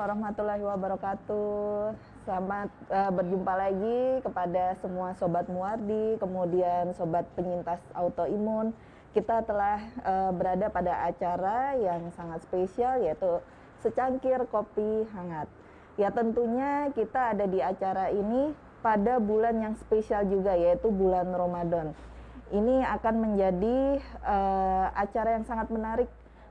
warahmatullahi wabarakatuh. Selamat berjumpa lagi kepada semua Sobat Muwardi, kemudian Sobat Penyintas Autoimun. Kita telah berada pada acara yang sangat spesial, yaitu secangkir kopi hangat. Ya, tentunya kita ada di acara ini pada bulan yang spesial juga, yaitu bulan Ramadan. Ini akan menjadi acara yang sangat menarik,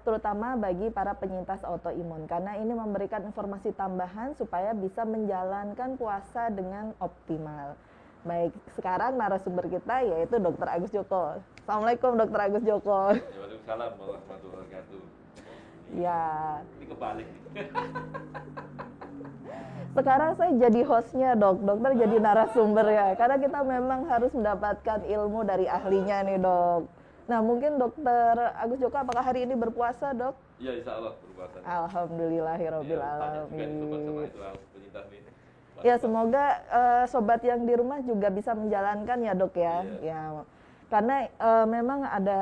terutama bagi para penyintas autoimun, karena ini memberikan informasi tambahan supaya bisa menjalankan puasa dengan optimal. Baik, sekarang narasumber kita yaitu Dr. Agus Joko. Assalamualaikum Dr. Agus Joko. Waalaikumsalam warahmatullahi wabarakatuh. Ya. Ini kebalik. Sekarang saya jadi hostnya, dokter jadi narasumber ya, karena kita memang harus mendapatkan ilmu dari ahlinya nih, dok. Nah, mungkin Dokter Agus Joko apakah hari ini berpuasa, Dok? Iya, insya Allah berpuasa. Alhamdulillahirabbil Ya, alamin. Ini. Ya, semoga sobat yang di rumah juga bisa menjalankan ya, Dok ya. Iya. Ya. Karena memang ada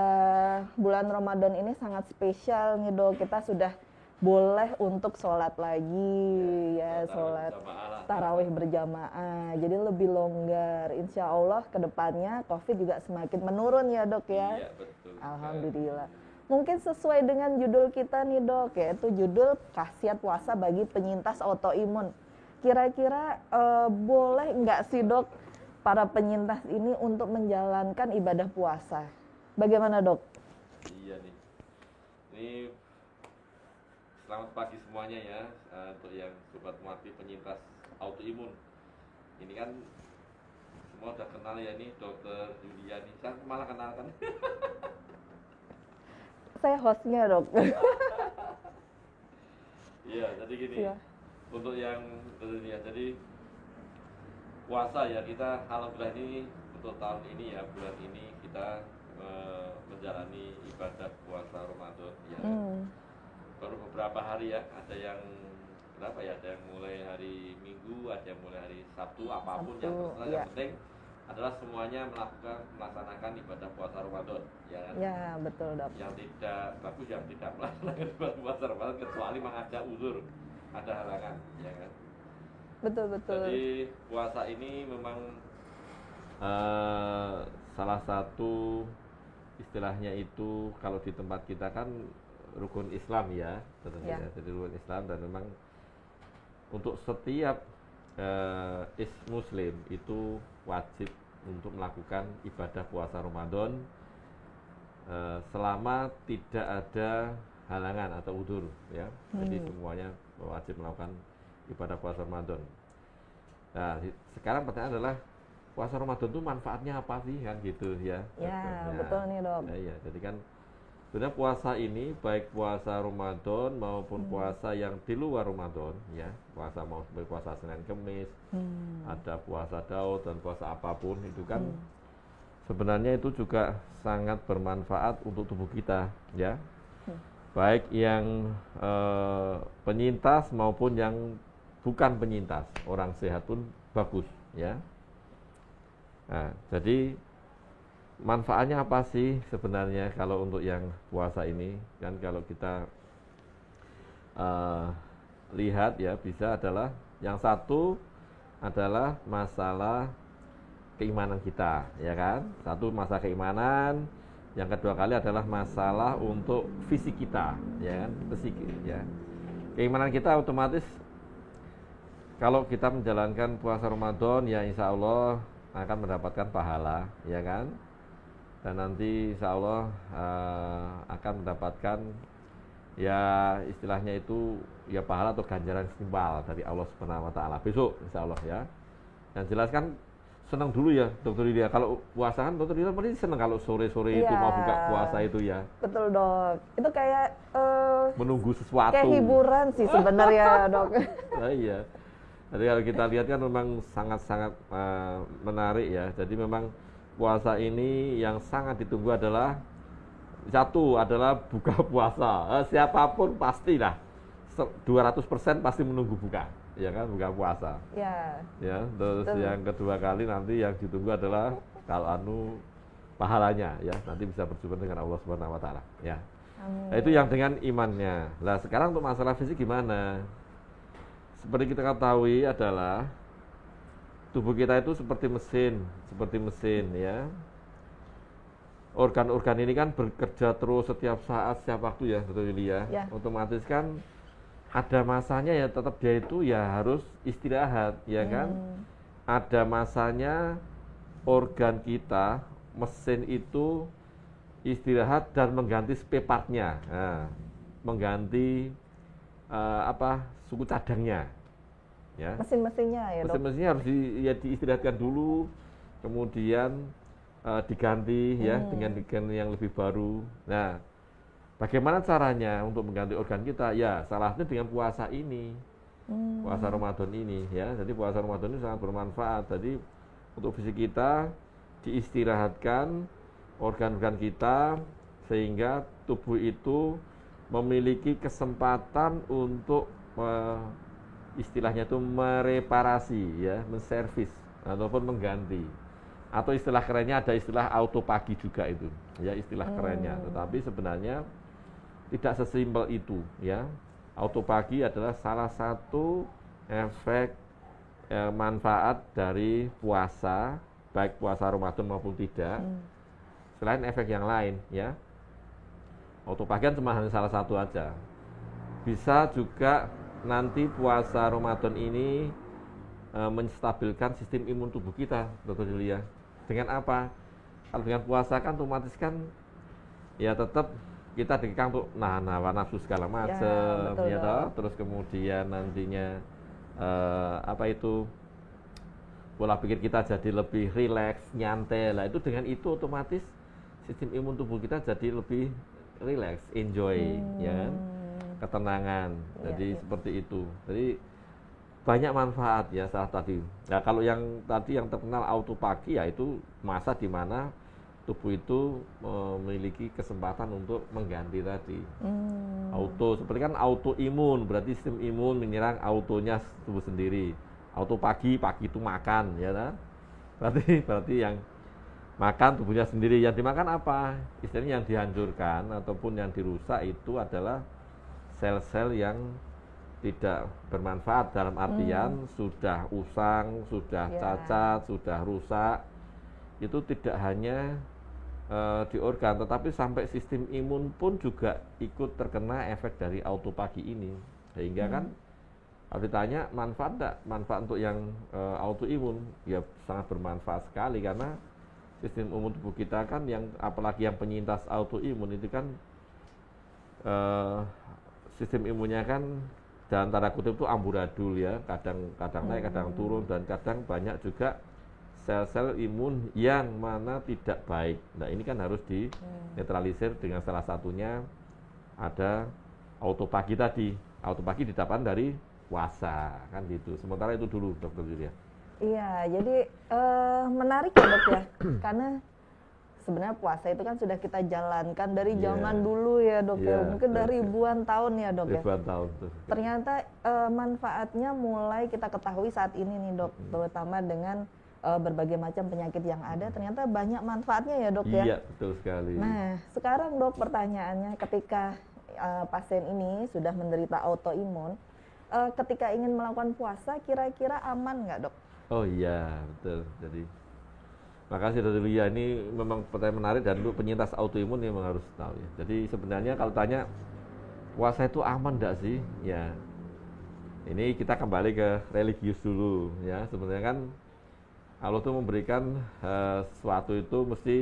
bulan Ramadan ini sangat spesial nih, Dok. Kita sudah boleh untuk sholat lagi ya, sholat tarawih berjamaah, jadi lebih longgar. Insya Allah kedepannya COVID juga semakin menurun ya, Dok ya. Iya, betul. Alhamdulillah. Mungkin sesuai dengan judul kita nih, Dok, yaitu judul khasiat puasa bagi penyintas autoimun. Kira-kira boleh nggak sih, Dok, para penyintas ini untuk menjalankan ibadah puasa? Bagaimana, Dok? Iya nih. Ini selamat pagi semuanya ya, untuk yang sobat Muwardi penyintas autoimun. Ini kan semua udah kenal ya nih, Dokter Yuliani. Saya malah kenal kan. Saya hostnya, Dok. Iya, jadi gini. Iya. Untuk yang ya, jadi puasa ya, kita alhamdulillah ini untuk tahun ini ya, bulan ini kita menjalani ibadah puasa Ramadan ya. Baru beberapa hari ya, ada yang berapa ya, ada yang mulai hari Minggu, ada yang mulai hari Sabtu, apapun yang terserah, yang penting adalah semuanya melaksanakan ibadah puasa Ramadan ya kan? Ya, betul, Dok. Yang tidak bagus, yang tidak melaksanakan ibadah puasa Ramadan kecuali memang ada uzur, ada halangan ya kan? Betul. Jadi puasa ini memang salah satu istilahnya itu kalau di tempat kita kan rukun Islam ya, tentunya. Ya. Jadi rukun Islam, dan memang untuk setiap Muslim itu wajib untuk melakukan ibadah puasa Ramadan selama tidak ada halangan atau udzur ya. Jadi semuanya wajib melakukan ibadah puasa Ramadan. Nah, sekarang pertanyaan adalah puasa Ramadan itu manfaatnya apa sih kan gitu ya? Ya, betul nih, Dok. Ya, jadi kan sebenarnya puasa ini baik puasa Ramadan maupun puasa yang di luar Ramadan ya, puasa mau seperti puasa Senin Kemis, ada puasa Daud dan puasa apapun itu kan sebenarnya itu juga sangat bermanfaat untuk tubuh kita ya. Baik yang penyintas maupun yang bukan penyintas, orang sehat pun bagus ya. Nah, jadi manfaatnya apa sih sebenarnya kalau untuk yang puasa ini? Kan kalau kita lihat ya, bisa adalah yang satu adalah masalah keimanan kita ya kan. Satu masalah keimanan, yang kedua kali adalah masalah untuk fisik kita ya kan, psikis ya. Keimanan kita otomatis kalau kita menjalankan puasa Ramadan ya insya Allah akan mendapatkan pahala ya kan. Dan nanti insya Allah akan mendapatkan ya istilahnya itu ya pahala atau ganjaran setimpal dari Allah Subhanahu wa taala besok insya Allah ya. Yang jelas kan senang dulu ya Dokter Lydia, kalau puasa kan Dokter Lydia pasti senang kalau sore-sore itu mau buka puasa itu ya. Betul, Dok. Itu kayak menunggu sesuatu. Kayak hiburan sih sebenarnya, Dok. Nah, iya. Jadi kalau kita lihat kan memang sangat-sangat menarik ya. Jadi memang puasa ini yang sangat ditunggu adalah satu adalah buka puasa. Siapapun pastilah 200% pasti menunggu buka, ya kan, buka puasa. Ya. Ya, terus yang kedua kali nanti yang ditunggu adalah kalau pahalanya ya, nanti bisa berjumpa dengan Allah Subhanahu wa taala, ya. Nah, itu yang dengan imannya. Lah sekarang untuk masalah fisik gimana? seperti kita ketahui adalah tubuh kita itu seperti mesin ya. Organ-organ ini kan bekerja terus setiap saat, setiap waktu ya, Dr. Yulia. Ya. Otomatis kan ada masanya ya tetap dia itu ya harus istirahat, ya kan? Ada masanya organ kita, mesin itu istirahat dan mengganti spare part-nya. Nah, mengganti suku cadangnya. Ya. Mesin-mesinnya ya, Dok. Mesin-mesinnya harus diistirahatkan dulu, kemudian diganti ya dengan yang lebih baru. Nah, bagaimana caranya untuk mengganti organ kita? Ya, salah satunya dengan puasa ini. Puasa Ramadan ini ya. Jadi puasa Ramadan ini sangat bermanfaat. Jadi untuk fisik kita diistirahatkan organ-organ kita sehingga tubuh itu memiliki kesempatan untuk istilahnya itu mereparasi ya, menservis ataupun mengganti. Atau istilah kerennya ada istilah autopagi juga itu, ya istilah kerennya. Tetapi sebenarnya tidak sesimpel itu, ya. Autopagi adalah salah satu efek manfaat dari puasa, baik puasa Ramadan maupun tidak. Selain efek yang lain, ya. Autopagi kan cuma hanya salah satu aja. Bisa juga nanti puasa Ramadan ini menstabilkan sistem imun tubuh kita, Dr. Julia. Dengan apa? Kalau dengan puasa kan otomatis kan ya tetap kita dikekang untuk nahan nafsu segala macam, ya toh. Terus kemudian nantinya pola pikir kita jadi lebih rileks, nyantai lah. Itu dengan itu otomatis sistem imun tubuh kita jadi lebih rileks, enjoy, ya, ketenangan. Jadi seperti itu. Jadi banyak manfaat ya saat tadi. Nah, kalau yang tadi yang terkenal autopagi ya itu masa di mana tubuh itu memiliki kesempatan untuk mengganti tadi. Auto seperti kan autoimun, berarti sistem imun menyerang autonya tubuh sendiri. Autopagi, pagi itu makan, ya kan? Berarti yang makan tubuhnya sendiri. Yang dimakan apa? Istilahnya yang dihancurkan ataupun yang dirusak itu adalah sel-sel yang tidak bermanfaat dalam artian sudah usang, sudah cacat, sudah rusak. Itu tidak hanya di organ, tetapi sampai sistem imun pun juga ikut terkena efek dari autopagi ini. Sehingga kan kalau ditanya manfaat enggak? Manfaat untuk yang autoimun ya sangat bermanfaat sekali karena sistem imun tubuh kita kan yang apalagi yang penyintas autoimun itu kan sistem imunnya kan dalam tanda kutip itu amburadul ya, kadang naik, kadang turun, dan kadang banyak juga sel-sel imun yang mana tidak baik. Nah ini kan harus dinetralisir dengan salah satunya ada autopagi tadi. Autopagi didapatkan dari puasa kan gitu. Sementara itu dulu Dr. Julia. Iya, jadi menarik ya Dok ya, karena sebenarnya puasa itu kan sudah kita jalankan dari zaman dulu ya Dok ya, mungkin dari ribuan tahun ya Dok ya. Ribuan tahun tuh. Ternyata manfaatnya mulai kita ketahui saat ini nih Dok, terutama dengan berbagai macam penyakit yang ada, ternyata banyak manfaatnya ya Dok ya. Iya, betul sekali. Nah, sekarang Dok pertanyaannya ketika pasien ini sudah menderita autoimun, ketika ingin melakukan puasa kira-kira aman nggak Dok? Oh iya, betul. Jadi makasih Dr. Lia, ini memang pertanyaan menarik dan untuk penyintas autoimun memang harus tahu ya. Jadi sebenarnya kalau tanya puasa itu aman enggak sih? Ya. Ini kita kembali ke religius dulu ya. Sebenarnya kan Allah itu memberikan sesuatu itu mesti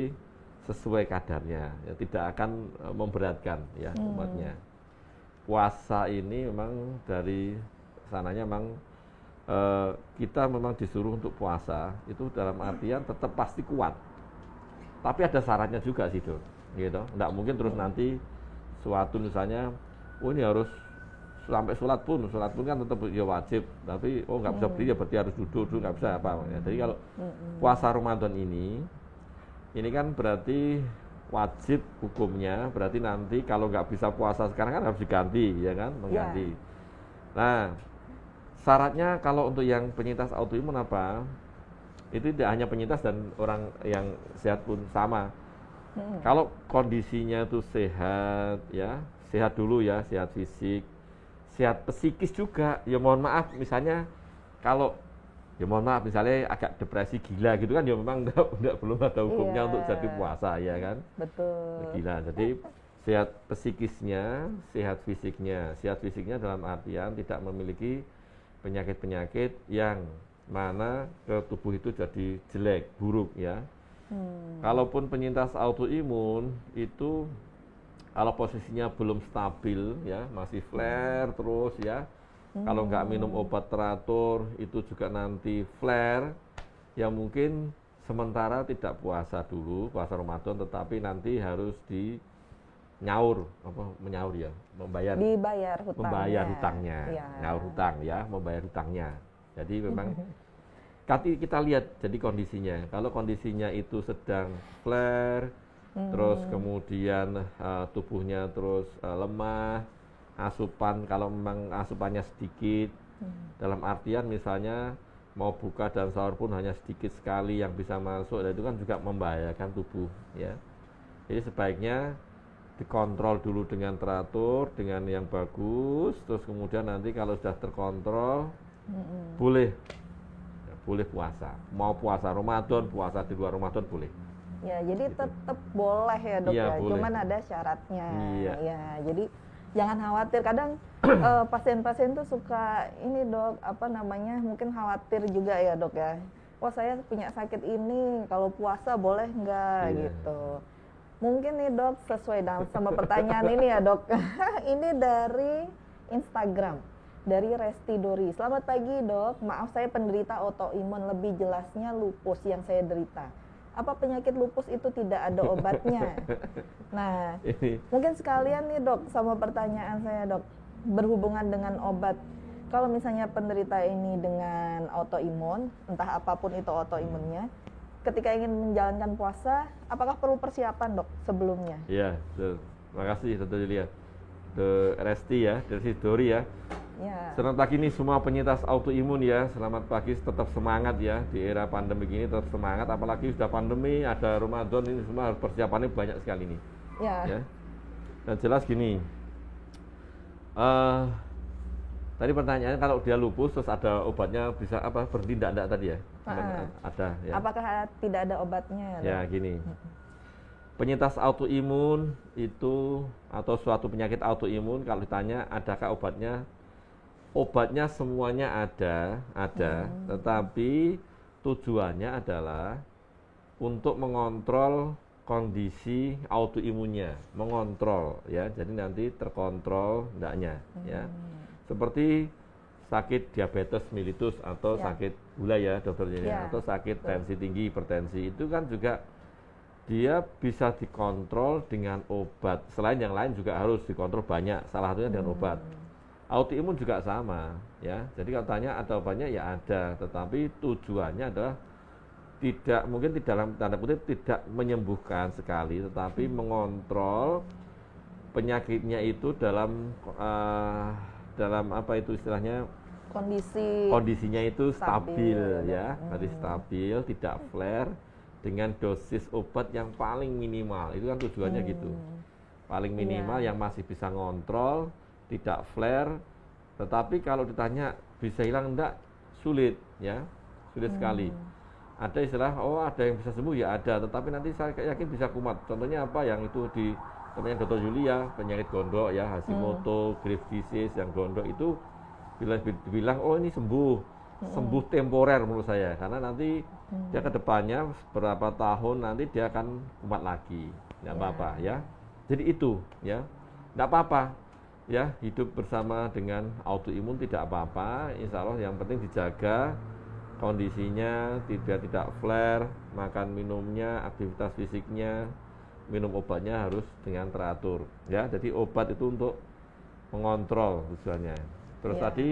sesuai kadarnya, ya, tidak akan memberatkan ya umatnya. Puasa ini memang dari sananya memang kita memang disuruh untuk puasa itu dalam artian tetap pasti kuat, tapi ada syaratnya juga sih Dok, gitu. Nggak mungkin terus nanti suatu misalnya, ini harus sampai sholat pun kan tetap ya wajib, tapi nggak bisa berdiri ya berarti harus duduk nggak bisa apa ya. Jadi kalau puasa Ramadan ini kan berarti wajib hukumnya, berarti nanti kalau nggak bisa puasa sekarang kan harus diganti ya kan, mengganti. Nah, syaratnya kalau untuk yang penyintas autoimun apa? Itu tidak hanya penyintas dan orang yang sehat pun sama. Kalau kondisinya itu sehat ya, sehat dulu ya, sehat fisik, sehat psikis juga. Ya mohon maaf, misalnya kalau ya mohon maaf misalnya agak depresi gila gitu kan, ya memang enggak belum ada hukumnya Iya. untuk jadi puasa ya kan. Betul. Gila. Jadi sehat psikisnya, sehat fisiknya. Sehat fisiknya dalam artian tidak memiliki penyakit-penyakit yang mana ke tubuh itu jadi jelek, buruk ya. Kalaupun penyintas autoimun itu kalau posisinya belum stabil ya, masih flare terus ya. Kalau nggak minum obat teratur itu juga nanti flare. Ya mungkin sementara tidak puasa dulu, puasa Ramadan, tetapi nanti harus nyaur, menyaur ya, Dibayar hutangnya. membayar hutangnya, Ya. nyaur hutang ya, membayar hutangnya. Jadi memang kita lihat jadi kondisinya. Kalau kondisinya itu sedang flare, terus kemudian tubuhnya terus lemah, asupan kalau memang asupannya sedikit, dalam artian misalnya mau buka dan sahur pun hanya sedikit sekali yang bisa masuk, dan itu kan juga membahayakan tubuh ya. Jadi sebaiknya dikontrol dulu dengan teratur, dengan yang bagus, terus kemudian nanti kalau sudah terkontrol boleh puasa. Mau puasa Ramadan, puasa di luar Ramadan boleh. Ya, jadi Gitu. tetap boleh ya dok Iya, ya, boleh. cuman ada syaratnya. Iya. Ya, jadi jangan khawatir. Kadang pasien-pasien tuh suka ini dok, apa namanya, mungkin khawatir juga ya dok ya. Wah saya punya sakit ini, kalau puasa boleh nggak Iya. gitu. Mungkin nih dok sesuai sama pertanyaan ini ya dok. Ini dari Instagram, dari Resti Dori. Selamat pagi dok, maaf saya penderita autoimun, lebih jelasnya lupus yang saya derita. Apa penyakit lupus itu tidak ada obatnya? Nah, Ini mungkin sekalian nih dok, sama pertanyaan saya dok, berhubungan dengan obat. Kalau misalnya penderita ini dengan autoimun, entah apapun itu autoimunnya, ketika ingin menjalankan puasa, apakah perlu persiapan dok sebelumnya? ya, betul. Terima kasih Dr. Julia. Resti ya, dari Dori ya. Ya. Selamat pagi nih semua penyintas autoimun ya. Selamat pagi, tetap semangat ya di era pandemi ini, tetap semangat. Apalagi sudah pandemi, ada Ramadan, ini semua persiapannya banyak sekali nih. Ya. Dan jelas gini. Tadi pertanyaannya kalau dia lupus terus ada obatnya bisa apa berhenti enggak tadi ya? Ada ya. Apakah tidak ada obatnya? Ya gini. Penyintas autoimun itu atau suatu penyakit autoimun kalau ditanya adakah obatnya? Obatnya semuanya ada, tetapi tujuannya adalah untuk mengontrol kondisi autoimunnya, mengontrol ya. Jadi nanti terkontrol enggaknya ya. Seperti sakit diabetes mellitus atau sakit gula ya dokternya, atau sakit tensi tinggi, hipertensi, itu kan juga dia bisa dikontrol dengan obat. Selain yang lain juga harus dikontrol banyak, salah satunya dengan obat. Autoimun juga sama ya. Jadi kalau tanya ada obatnya ya ada, tetapi tujuannya adalah mungkin dalam tanda kutip tidak menyembuhkan sekali, tetapi mengontrol penyakitnya itu dalam apa itu istilahnya, kondisinya itu stabil ya. Tadi stabil, tidak flare, dengan dosis obat yang paling minimal. Itu kan tujuannya gitu. Paling minimal yang masih bisa ngontrol, tidak flare. Tetapi kalau ditanya bisa hilang enggak, sulit ya. Sulit sekali. Ada istilah, ada yang bisa sembuh ya ada, tetapi nanti saya yakin bisa kumat. Contohnya apa yang itu di temannya Dr. Julia, penyakit gondok ya, Hashimoto, Graves disease yang gondok itu bila dibilang ini sembuh temporer menurut saya, karena nanti dia ke depannya beberapa tahun nanti dia akan kumat lagi. Enggak apa-apa ya. Jadi itu ya. Enggak apa-apa ya, hidup bersama dengan autoimun tidak apa-apa. Insya Allah yang penting dijaga kondisinya, tidak flare, makan minumnya, aktivitas fisiknya, minum obatnya harus dengan teratur ya. Jadi obat itu untuk mengontrol tujuannya. Terus tadi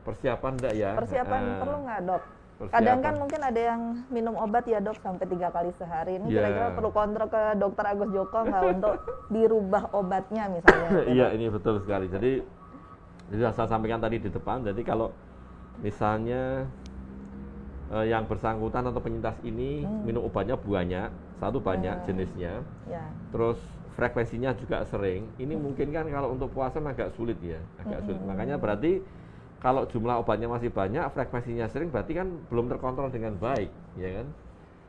persiapan enggak ya? Persiapan perlu nggak dok? Kadang kan mungkin ada yang minum obat ya dok sampai 3 kali sehari. Ini kira-kira perlu kontrol ke dokter Agus Joko nggak untuk dirubah obatnya misalnya? Iya, ini betul sekali. Jadi saya sampaikan tadi di depan. Jadi kalau misalnya yang bersangkutan atau penyintas ini minum obatnya banyak, satu banyak jenisnya, terus frekuensinya juga sering, ini mungkin kan kalau untuk puasa agak sulit ya, agak sulit. Makanya berarti kalau jumlah obatnya masih banyak, frekuensinya sering, berarti kan belum terkontrol dengan baik, ya kan?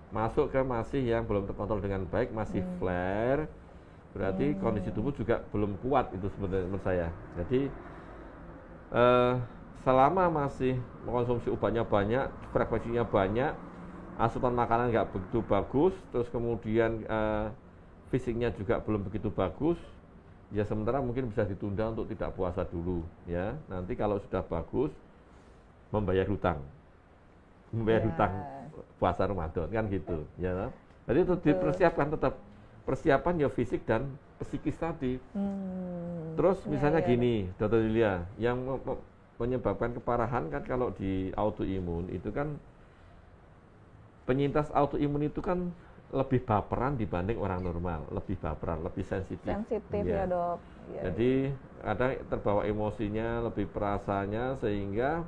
Masuk ke masih yang belum terkontrol dengan baik, masih flare, berarti kondisi tubuh juga belum kuat itu sebenarnya menurut saya. Jadi selama masih mengkonsumsi obatnya banyak, frekuensinya banyak, asupan makanan nggak begitu bagus, terus kemudian fisiknya juga belum begitu bagus, ya sementara mungkin bisa ditunda untuk tidak puasa dulu, ya. Nanti kalau sudah bagus, membayar hutang puasa Ramadan kan gitu, ya. Jadi itu dipersiapkan, tetap persiapan ya fisik dan psikis tadi. Terus misalnya gini, Dr. Yulia, yang menyebabkan keparahan kan kalau di autoimun itu kan penyintas autoimun itu kan lebih baperan dibanding orang normal, lebih baperan, lebih sensitif. Sensitif ya, Dok. Ya, jadi kadang terbawa emosinya, lebih perasanya, sehingga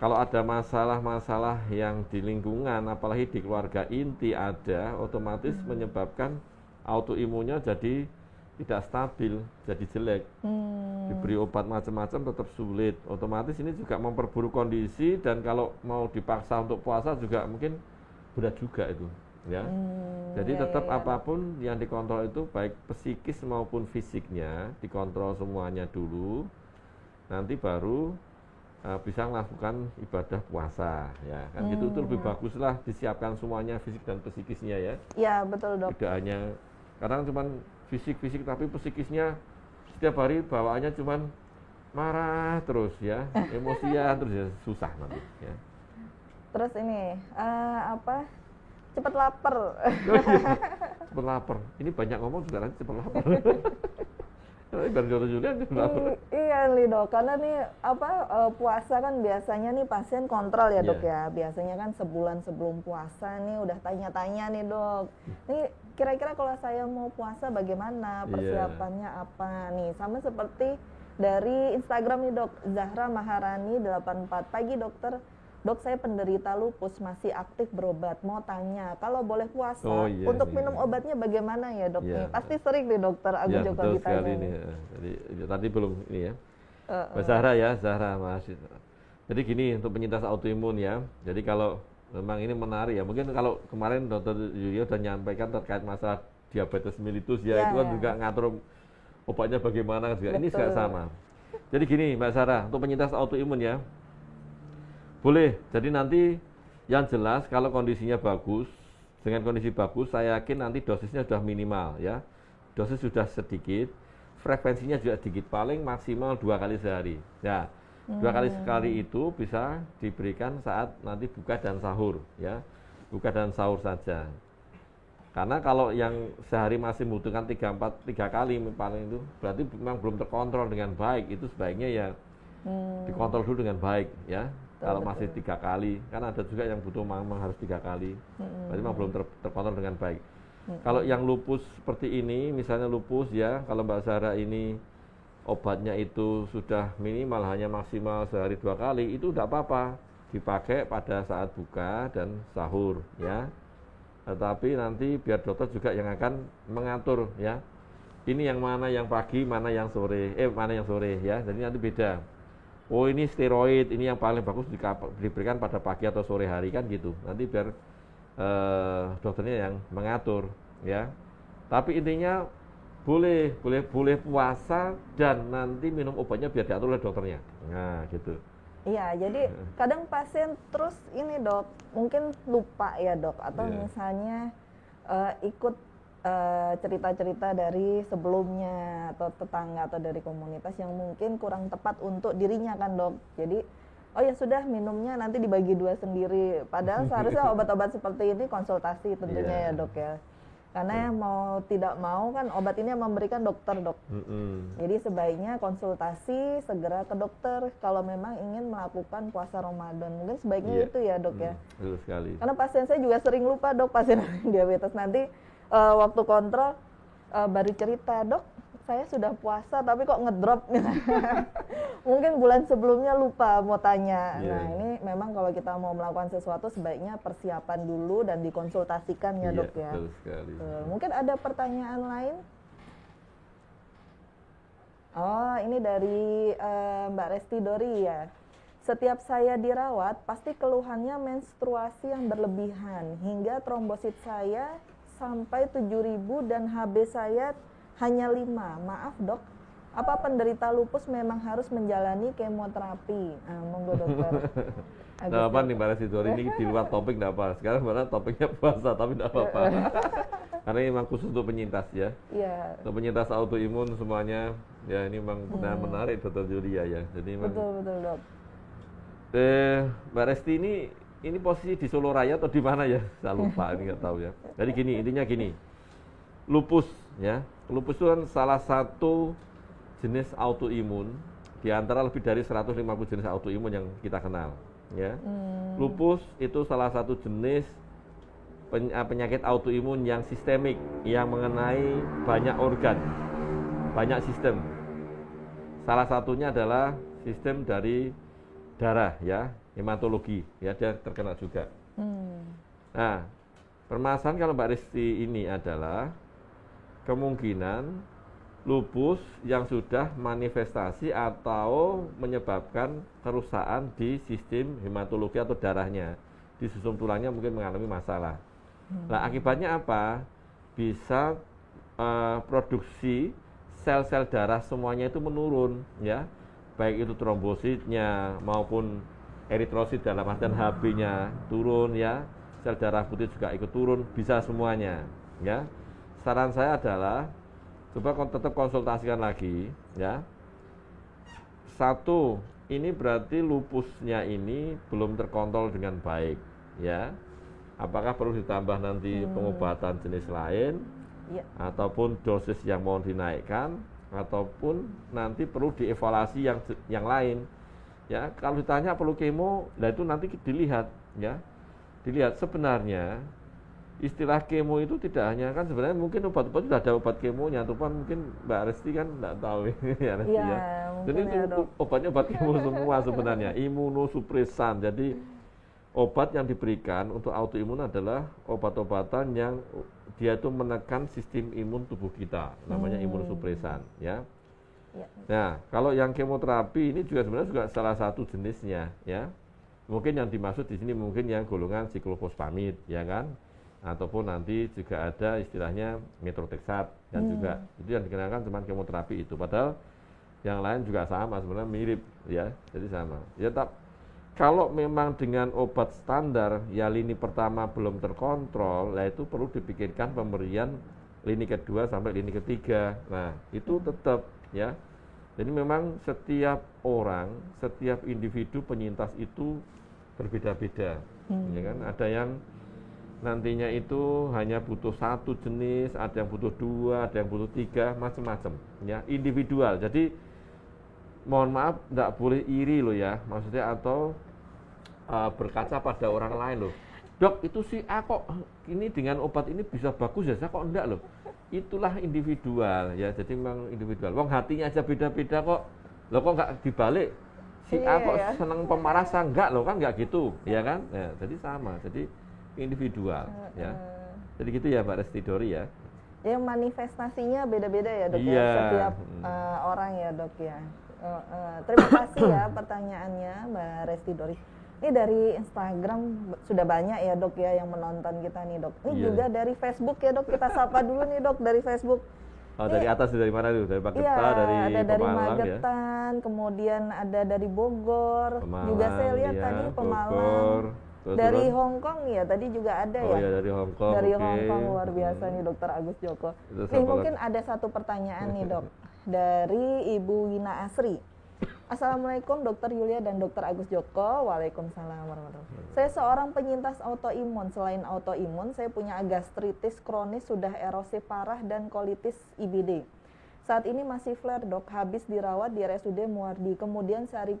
kalau ada masalah-masalah yang di lingkungan, apalagi di keluarga inti ada, otomatis menyebabkan autoimunnya jadi tidak stabil, jadi jelek. Diberi obat macam-macam tetap sulit. Otomatis ini juga memperburuk kondisi, dan kalau mau dipaksa untuk puasa juga mungkin berat juga itu, ya. Jadi tetap apapun yang dikontrol itu baik psikis maupun fisiknya dikontrol semuanya dulu. Nanti baru bisa melakukan ibadah puasa, ya kan gitu. Itu lebih baguslah disiapkan semuanya, fisik dan psikisnya, ya. Iya, betul, Dok. Tidak hanya kadang cuman fisik tapi psikisnya setiap hari bawaannya cuman marah terus, ya, emosian terus, ya susah nanti, ya. Terus ini cepat lapar. Cepat lapar. Ini banyak ngomong juga nanti cepat lapar. Biar Dr. Julian lapar. Iya nih, Dok, karena nih puasa kan biasanya nih pasien kontrol ya, Dok, ya. Biasanya kan sebulan sebelum puasa nih udah tanya-tanya nih, Dok. Nih kira-kira kalau saya mau puasa bagaimana, persiapannya apa nih? Sama seperti dari Instagram nih, Dok, Zahra Maharani 84. Pagi, Dokter. Dok, saya penderita lupus, masih aktif berobat. Mau tanya, kalau boleh puasa, untuk minum obatnya bagaimana ya, Dok? Nih, pasti sering nih, Dokter Agus Joko betul ditanya. sekali nih. Jadi tadi belum ini ya. Mbak Zahra ya, Zahra masih. Jadi gini, untuk penyintas autoimun ya. Jadi kalau memang ini menarik ya. Mungkin kalau kemarin Dr. Yulia sudah menyampaikan terkait masalah diabetes mellitus ya, itu kan juga ngatur obatnya bagaimana juga. Ini juga sama. Jadi gini, Mbak Zahra, untuk penyintas autoimun ya. Boleh, jadi nanti yang jelas kalau kondisinya bagus, dengan kondisi bagus, saya yakin nanti dosisnya sudah minimal ya. Dosis sudah sedikit, frekuensinya juga sedikit, paling maksimal 2 kali sehari. Ya, 2 kali sekali itu bisa diberikan saat nanti buka dan sahur ya. Buka dan sahur saja. Karena kalau yang sehari masih membutuhkan 3 kali paling itu, berarti memang belum terkontrol dengan baik. Itu sebaiknya ya dikontrol dulu dengan baik ya. Kalau masih 3 kali, kan ada juga yang butuh memang harus 3 kali. Berarti memang belum terkontrol dengan baik. Kalau yang lupus seperti ini, misalnya lupus ya, kalau Mbak Zahra ini obatnya itu sudah minimal hanya maksimal sehari 2 kali, itu tidak apa-apa, dipakai pada saat buka dan sahur ya. Tetapi nanti biar dokter juga yang akan mengatur ya. Ini yang mana yang pagi, mana yang sore ya. Jadi nanti beda. Oh ini steroid, ini yang paling bagus diberikan pada pagi atau sore hari kan gitu. Nanti biar dokternya yang mengatur ya. Tapi intinya boleh puasa dan nanti minum obatnya biar diatur oleh dokternya. Nah gitu. Iya, jadi kadang pasien terus ini, Dok, mungkin lupa ya, Dok, atau misalnya ikut cerita-cerita dari sebelumnya atau tetangga atau dari komunitas yang mungkin kurang tepat untuk dirinya kan, Dok. Jadi oh ya sudah, minumnya nanti dibagi 2 sendiri. Padahal seharusnya obat-obat seperti ini konsultasi tentunya ya, Dok ya. Karena mau tidak mau kan obat ini yang memberikan dokter, Dok. Jadi sebaiknya konsultasi segera ke dokter kalau memang ingin melakukan puasa Ramadan. Mungkin sebaiknya itu ya, Dok ya. Betul sekali. Karena pasien saya juga sering lupa, Dok, pasien diabetes. Nanti waktu kontrol baru cerita, Dok, saya sudah puasa tapi kok ngedrop. Mungkin bulan sebelumnya lupa mau tanya. Nah ini memang kalau kita mau melakukan sesuatu sebaiknya persiapan dulu dan dikonsultasikan ya, Dok ya. Betul sekali. Mungkin ada pertanyaan lain? Oh, ini dari Mbak Resti Dori ya. Setiap saya dirawat, pasti keluhannya menstruasi yang berlebihan, hingga trombosit saya sampai 7.000 dan HB saya hanya 5. Maaf dok, apa penderita lupus memang harus menjalani kemoterapi? Nah, monggo dokter. Nah, apa nih Mbak Residori, ini di luar topik enggak apa. Sekarang sebenarnya topiknya puasa, tapi enggak apa-apa. Karena ini memang khusus untuk penyintas ya. Iya. Untuk penyintas autoimun semuanya, ya ini memang benar menarik Dokter Julia ya. Jadi memang, Betul dok. Mbak Resti ini posisi di Solo Raya atau di mana ya? Saya lupa, ini nggak tahu ya. Jadi gini, intinya gini, lupus ya, lupus itu kan salah satu jenis autoimun di antara lebih dari 150 jenis autoimun yang kita kenal ya. Lupus itu salah satu jenis penyakit autoimun yang sistemik, yang mengenai banyak organ, banyak sistem. Salah satunya adalah sistem dari darah ya, hematologi ya, dia terkena juga. Nah, permasalahan kalau Mbak Risti ini adalah kemungkinan lupus yang sudah manifestasi atau menyebabkan kerusakan di sistem hematologi atau darahnya, di susun tulangnya mungkin mengalami masalah. Nah, akibatnya apa? Bisa produksi sel-sel darah semuanya itu menurun ya, baik itu trombositnya maupun eritrosit dalam artian HB-nya turun ya, sel darah putih juga ikut turun, bisa semuanya ya. Saran saya adalah coba tetap konsultasikan lagi ya. Satu, ini berarti lupusnya ini belum terkontrol dengan baik ya. Apakah perlu ditambah nanti pengobatan jenis lain ataupun dosis yang mau dinaikkan, ataupun nanti perlu dievaluasi yang lain ya. Kalau ditanya perlu kemo, nah itu nanti dilihat ya. Dilihat sebenarnya istilah kemo itu tidak hanya kan, sebenarnya mungkin obat-obat sudah ada obat kemonya, ataupun mungkin Mbak Resti kan tidak tahu ya Resti ya. Jadi itu obatnya obat kemo semua sebenarnya, imunosupresan. Jadi obat yang diberikan untuk autoimun adalah obat-obatan yang dia itu menekan sistem imun tubuh kita, namanya imunosupresan ya. Nah, kalau yang kemoterapi ini juga sebenarnya juga salah satu jenisnya ya. Mungkin yang dimaksud di sini mungkin yang golongan siklofosfamid ya kan, ataupun nanti juga ada istilahnya metrotrexat dan juga itu yang dikenakan cuma kemoterapi itu, padahal yang lain juga sama sebenarnya, mirip ya, jadi sama ya. Kalau memang dengan obat standar ya lini pertama belum terkontrol, nah itu perlu dipikirkan pemberian lini kedua sampai lini ketiga. Nah itu tetap ya, jadi memang setiap orang, setiap individu penyintas itu berbeda-beda ya kan. Ada yang nantinya itu hanya butuh satu jenis, ada yang butuh 2, ada yang butuh 3, macam-macam ya, individual. Jadi mohon maaf, tidak boleh iri loh ya, maksudnya, atau berkaca pada orang lain loh. Dok, itu si A kok ini dengan obat ini bisa bagus ya, saya kok enggak loh. Itulah individual ya, jadi memang individual. Wong hatinya aja beda-beda kok. Loh kok enggak dibalik? Si A kok seneng pemarasan, enggak loh kan, enggak gitu ya kan. Ya, jadi sama, jadi individual ya. Jadi gitu ya Mbak Resti Dori ya. Ya manifestasinya beda-beda ya dok ya, setiap orang ya dok ya. Terima kasih ya pertanyaannya Mbak Resti Dori. Ini dari Instagram sudah banyak ya dok ya yang menonton kita nih dok. Ini juga dari Facebook ya dok, kita sapa dulu nih dok dari Facebook. Oh, dari atas, dari mana tuh? Dari Magetan, ada dari Magetan, ya? Kemudian ada dari Bogor, Pemalang, juga saya lihat tadi Pemalang. Dari Hong Kong ya, tadi juga ada ya. Oh iya, dari Hong Kong. Dari Hong Kong, luar biasa nih Dokter Agus Joko. Nih mungkin ada satu pertanyaan nih dok, dari Ibu Wina Asri. Assalamualaikum Dokter Yulia dan Dokter Agus Joko. Waalaikumsalam warahmatullahi wabarakatuh. Saya seorang penyintas autoimun. Selain autoimun, saya punya gastritis kronis, sudah erosi parah, dan kolitis IBD. Saat ini masih flare dok, habis dirawat di RSUD Muardi. Kemudian sehari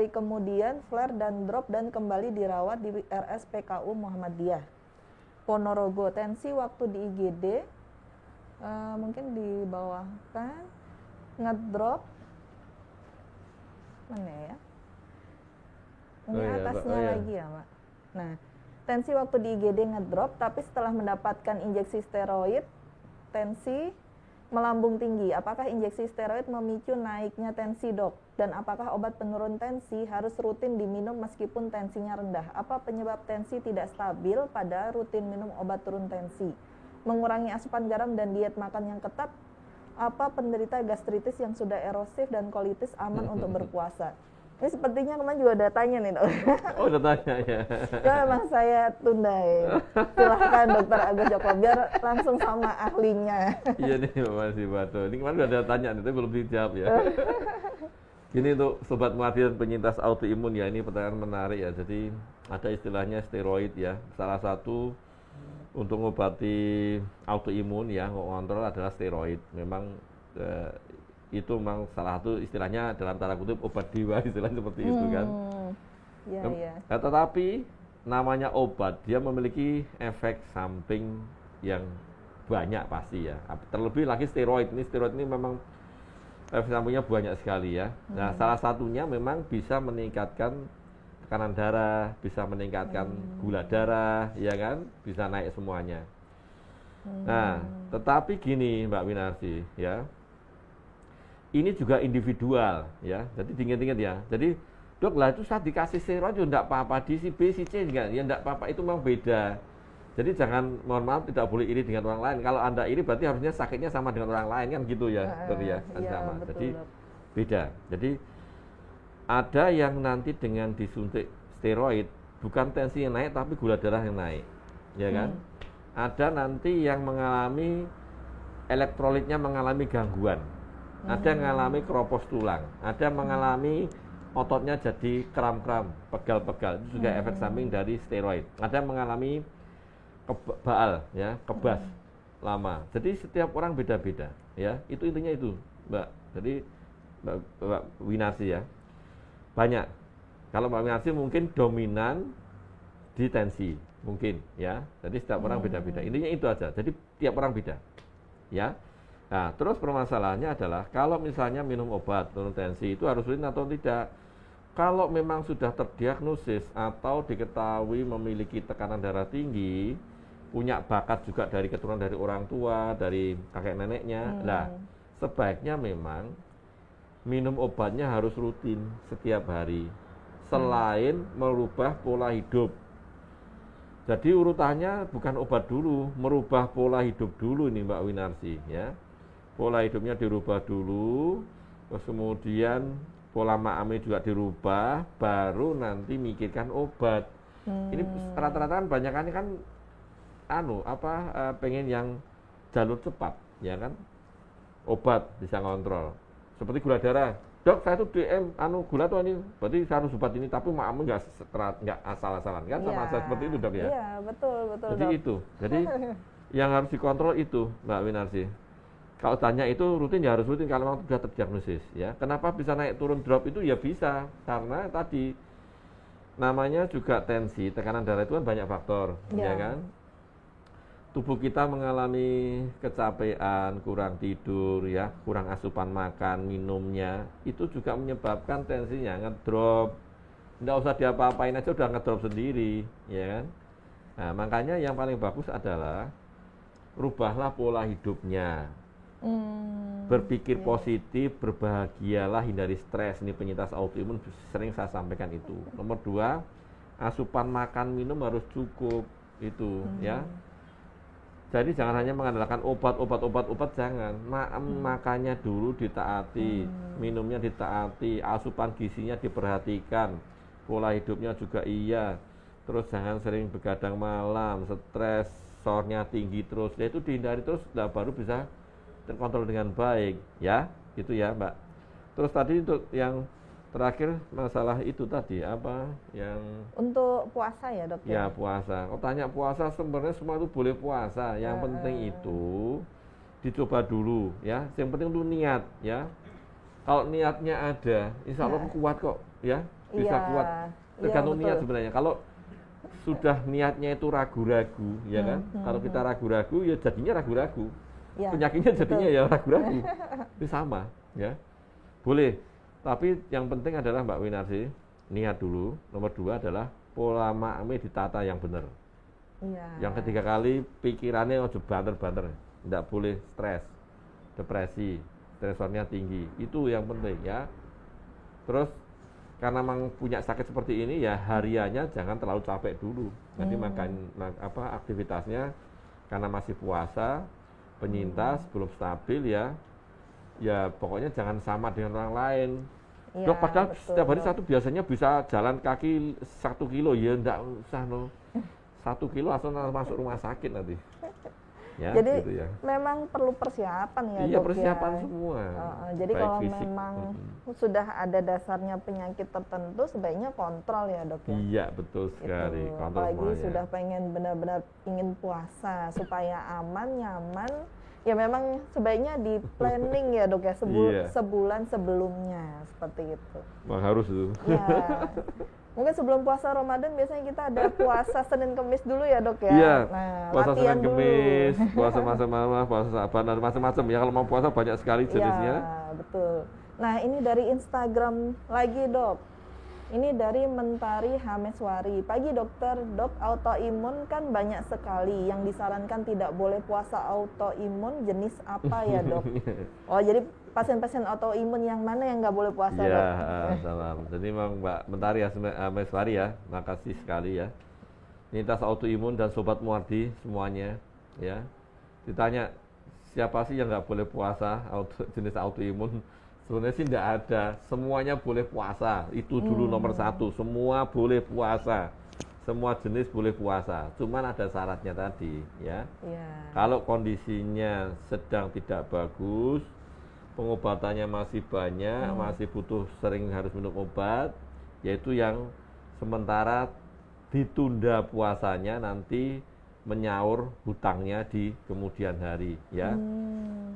kemudian flare dan drop dan kembali dirawat di RSPKU Muhammadiyah Ponorogo. Tensi waktu di IGD mungkin dibawahkan, ngedrop mana ya? Ini atasnya lagi ya Mbak. Nah, tensi waktu di IGD ngedrop, tapi setelah mendapatkan injeksi steroid, tensi melambung tinggi. Apakah injeksi steroid memicu naiknya tensi, Dok? Dan apakah obat penurun tensi harus rutin diminum meskipun tensinya rendah? Apa penyebab tensi tidak stabil pada rutin minum obat turun tensi? Mengurangi asupan garam dan diet makan yang ketat. Apa penderita gastritis yang sudah erosif dan kolitis aman untuk berpuasa? Ini sepertinya kemarin juga ada tanya nih, Dok. Oh, udah tanya ya. Ya, memang saya tunda ya. Silahkan Dokter Agus Joko biar langsung sama ahlinya. Iya nih Mas Bato. Ini kemarin udah ada tanya nih, tapi belum dijawab ya. Gini untuk sobat muardi dan penyintas autoimun ya, ini pertanyaan menarik ya. Jadi ada istilahnya steroid ya. Salah satu untuk mengobati autoimun ya, ngontrol adalah steroid. Memang itu memang salah satu istilahnya dalam tanda kutip obat dewa, istilahnya seperti itu kan. Ya. Tetapi namanya obat, dia memiliki efek samping yang banyak pasti ya. Terlebih lagi steroid ini memang efek sampingnya banyak sekali ya. Nah, salah satunya memang bisa meningkatkan tekanan darah, bisa meningkatkan gula darah, ya kan, bisa naik semuanya. Nah, tetapi gini Mbak Winarsi ya. Ini juga individual ya, jadi diingat-ingat ya. Jadi dok lah itu saya dikasih steroid ya enggak apa-apa, di si B, si C juga ya enggak apa-apa, itu memang beda. Jadi jangan, mohon maaf, tidak boleh iri dengan orang lain. Kalau Anda iri berarti harusnya sakitnya sama dengan orang lain kan gitu ya, ya, sama. Betul, jadi dok. Beda. Jadi ada yang nanti dengan disuntik steroid bukan tensi yang naik tapi gula darah yang naik, ya kan? Ada nanti yang mengalami elektrolitnya mengalami gangguan. Ada yang mengalami keropos tulang, ada yang mengalami ototnya jadi kram-kram, pegal-pegal. Itu juga efek samping dari steroid. Ada yang mengalami kebal, ya, kebas lama. Jadi setiap orang beda-beda, ya. Itu intinya itu, Mbak. Jadi Mbak Winarsi ya, banyak. Kalau Mbak Winarsi mungkin dominan di tensi, mungkin, ya. Jadi setiap orang beda-beda. Intinya itu aja. Jadi tiap orang beda, ya. Nah, terus permasalahannya adalah kalau misalnya minum obat turun tensi itu harus rutin atau tidak. Kalau memang sudah terdiagnosis atau diketahui memiliki tekanan darah tinggi, punya bakat juga dari keturunan dari orang tua, dari kakek neneknya, nah sebaiknya memang minum obatnya harus rutin setiap hari, selain merubah pola hidup. Jadi urutannya bukan obat dulu, merubah pola hidup dulu ini Mbak Winarsi ya. Pola hidupnya dirubah dulu, terus kemudian pola makannya juga dirubah, baru nanti mikirkan obat. Ini rata-rata kan banyak kan pengen yang jalur cepat, ya kan? Obat bisa ngontrol. Seperti gula darah. Dok, saya tuh DM gula tuh ini, berarti saya harus obat ini, tapi makamnya nggak asal-asalan kan, sama seperti itu Dok ya. Iya, betul Jadi Dok. itu. Jadi yang harus dikontrol itu Mbak Winarsi. Kalau tanya itu rutin ya harus rutin kalau memang sudah terdiagnosis ya. Kenapa bisa naik turun drop itu ya bisa karena tadi namanya juga tensi, tekanan darah itu kan banyak faktor, ya kan? Tubuh kita mengalami kecapean, kurang tidur ya, kurang asupan makan, minumnya itu juga menyebabkan tensinya ngedrop. Nggak usah diapa-apain aja udah ngedrop sendiri, ya kan? Nah, makanya yang paling bagus adalah rubahlah pola hidupnya. Berpikir positif, berbahagialah, hindari stres. Ini penyintas autoimun sering saya sampaikan itu. Nomor 2, asupan makan minum harus cukup itu ya. Jadi jangan hanya mengandalkan obat, jangan. Makannya dulu ditaati, minumnya ditaati, asupan gizinya diperhatikan, pola hidupnya juga iya. Terus jangan sering begadang malam, stres, sornya tinggi terus. Ya itu dihindari terus, baru bisa terkontrol dengan baik, ya, gitu ya, Mbak. Terus tadi untuk yang terakhir masalah itu tadi apa yang untuk puasa ya Dok? Ya puasa. Kalau tanya puasa sebenarnya semua itu boleh puasa. Yang penting itu dicoba dulu, ya. Yang penting itu niat, ya. Kalau niatnya ada, insya Allah kuat kok, ya, bisa kuat. Tergantung niat sebenarnya. Kalau sudah niatnya itu ragu-ragu, ya kan? Kalau kita ragu-ragu, ya jadinya ragu-ragu. Ya, penyakitnya jadinya ya ragu-ragu. Itu sama, ya. Boleh. Tapi yang penting adalah Mbak Winarsi, niat dulu. Nomor 2 adalah pola makan ditata yang benar. Ya. Yang ketiga kali pikirannya harus banter-banter, tidak boleh stres. depresi, stresornya tinggi. Itu yang penting ya. Terus karena memang punya sakit seperti ini ya hariannya jangan terlalu capek dulu. Nanti makan aktivitasnya karena masih puasa, penyintas belum stabil ya. Ya pokoknya jangan sama dengan orang lain. Ya, Dok, padahal betul, setiap hari Dok. satu biasanya bisa jalan kaki 1 kilo, ya enggak usah no. 1 kilo langsung masuk rumah sakit nanti. Ya, Jadi gitu ya. memang perlu persiapan ya Iya dok persiapan ya. semua. Jadi baik kalau fisik. memang sudah ada dasarnya penyakit tertentu sebaiknya kontrol ya dok ya. Iya betul sekali. Itu. Kontrol Apalagi semuanya. sudah pengen benar-benar ingin puasa supaya aman, nyaman. Ya memang sebaiknya di planning ya dok ya Iya. sebulan sebelumnya seperti itu. Wah, harus itu. Ya. Mungkin sebelum puasa Ramadan biasanya kita ada puasa Senin Kemis dulu ya dok ya. Iya. Nah, Puasa latihan Senin dulu. Kemis, puasa masa mama, puasa Saban, dan macam-macam. Ya kalau mau puasa banyak sekali jenisnya. Ya, betul. Nah, ini dari Instagram lagi, Dok. Ini dari Mentari Hameswari. Pagi dokter, dok autoimun kan banyak sekali. Yang disarankan tidak boleh puasa autoimun jenis apa ya dok? Oh jadi pasien-pasien autoimun yang mana yang nggak boleh puasa Ya, dok? salam. Jadi memang Mbak Mentari Hameswari ya, makasih sekali ya. Penyintas autoimun dan Sobat Muardi semuanya ya. Ditanya siapa sih yang nggak boleh puasa jenis autoimun? Sebenarnya sih tidak ada, semuanya boleh puasa. Itu dulu nomor 1, semua boleh puasa. Semua jenis boleh puasa. Cuman ada syaratnya tadi ya. Iya. Kalau kondisinya sedang tidak bagus, pengobatannya masih banyak, masih butuh sering harus minum obat, yaitu yang sementara ditunda puasanya nanti menyaur hutangnya di kemudian hari ya.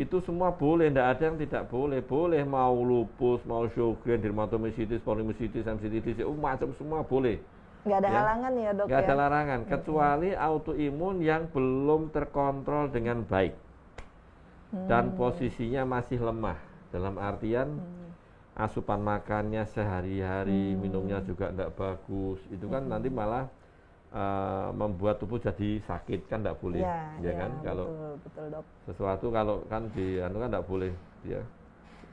Itu semua boleh, tidak ada yang tidak boleh. Boleh mau lupus, mau Sjogren, dermatomyositis, polymyositis, MCT, macam semua boleh. Nggak ada Ya. halangan ya dok Nggak ya? ada larangan, kecuali autoimun yang belum terkontrol dengan baik dan posisinya masih lemah. Dalam artian asupan makannya sehari-hari, minumnya juga tidak bagus. Itu kan nanti malah membuat tubuh jadi sakit, kan tidak boleh, ya kan? Kalau betul dok. sesuatu kalau kan kan tidak boleh, ya.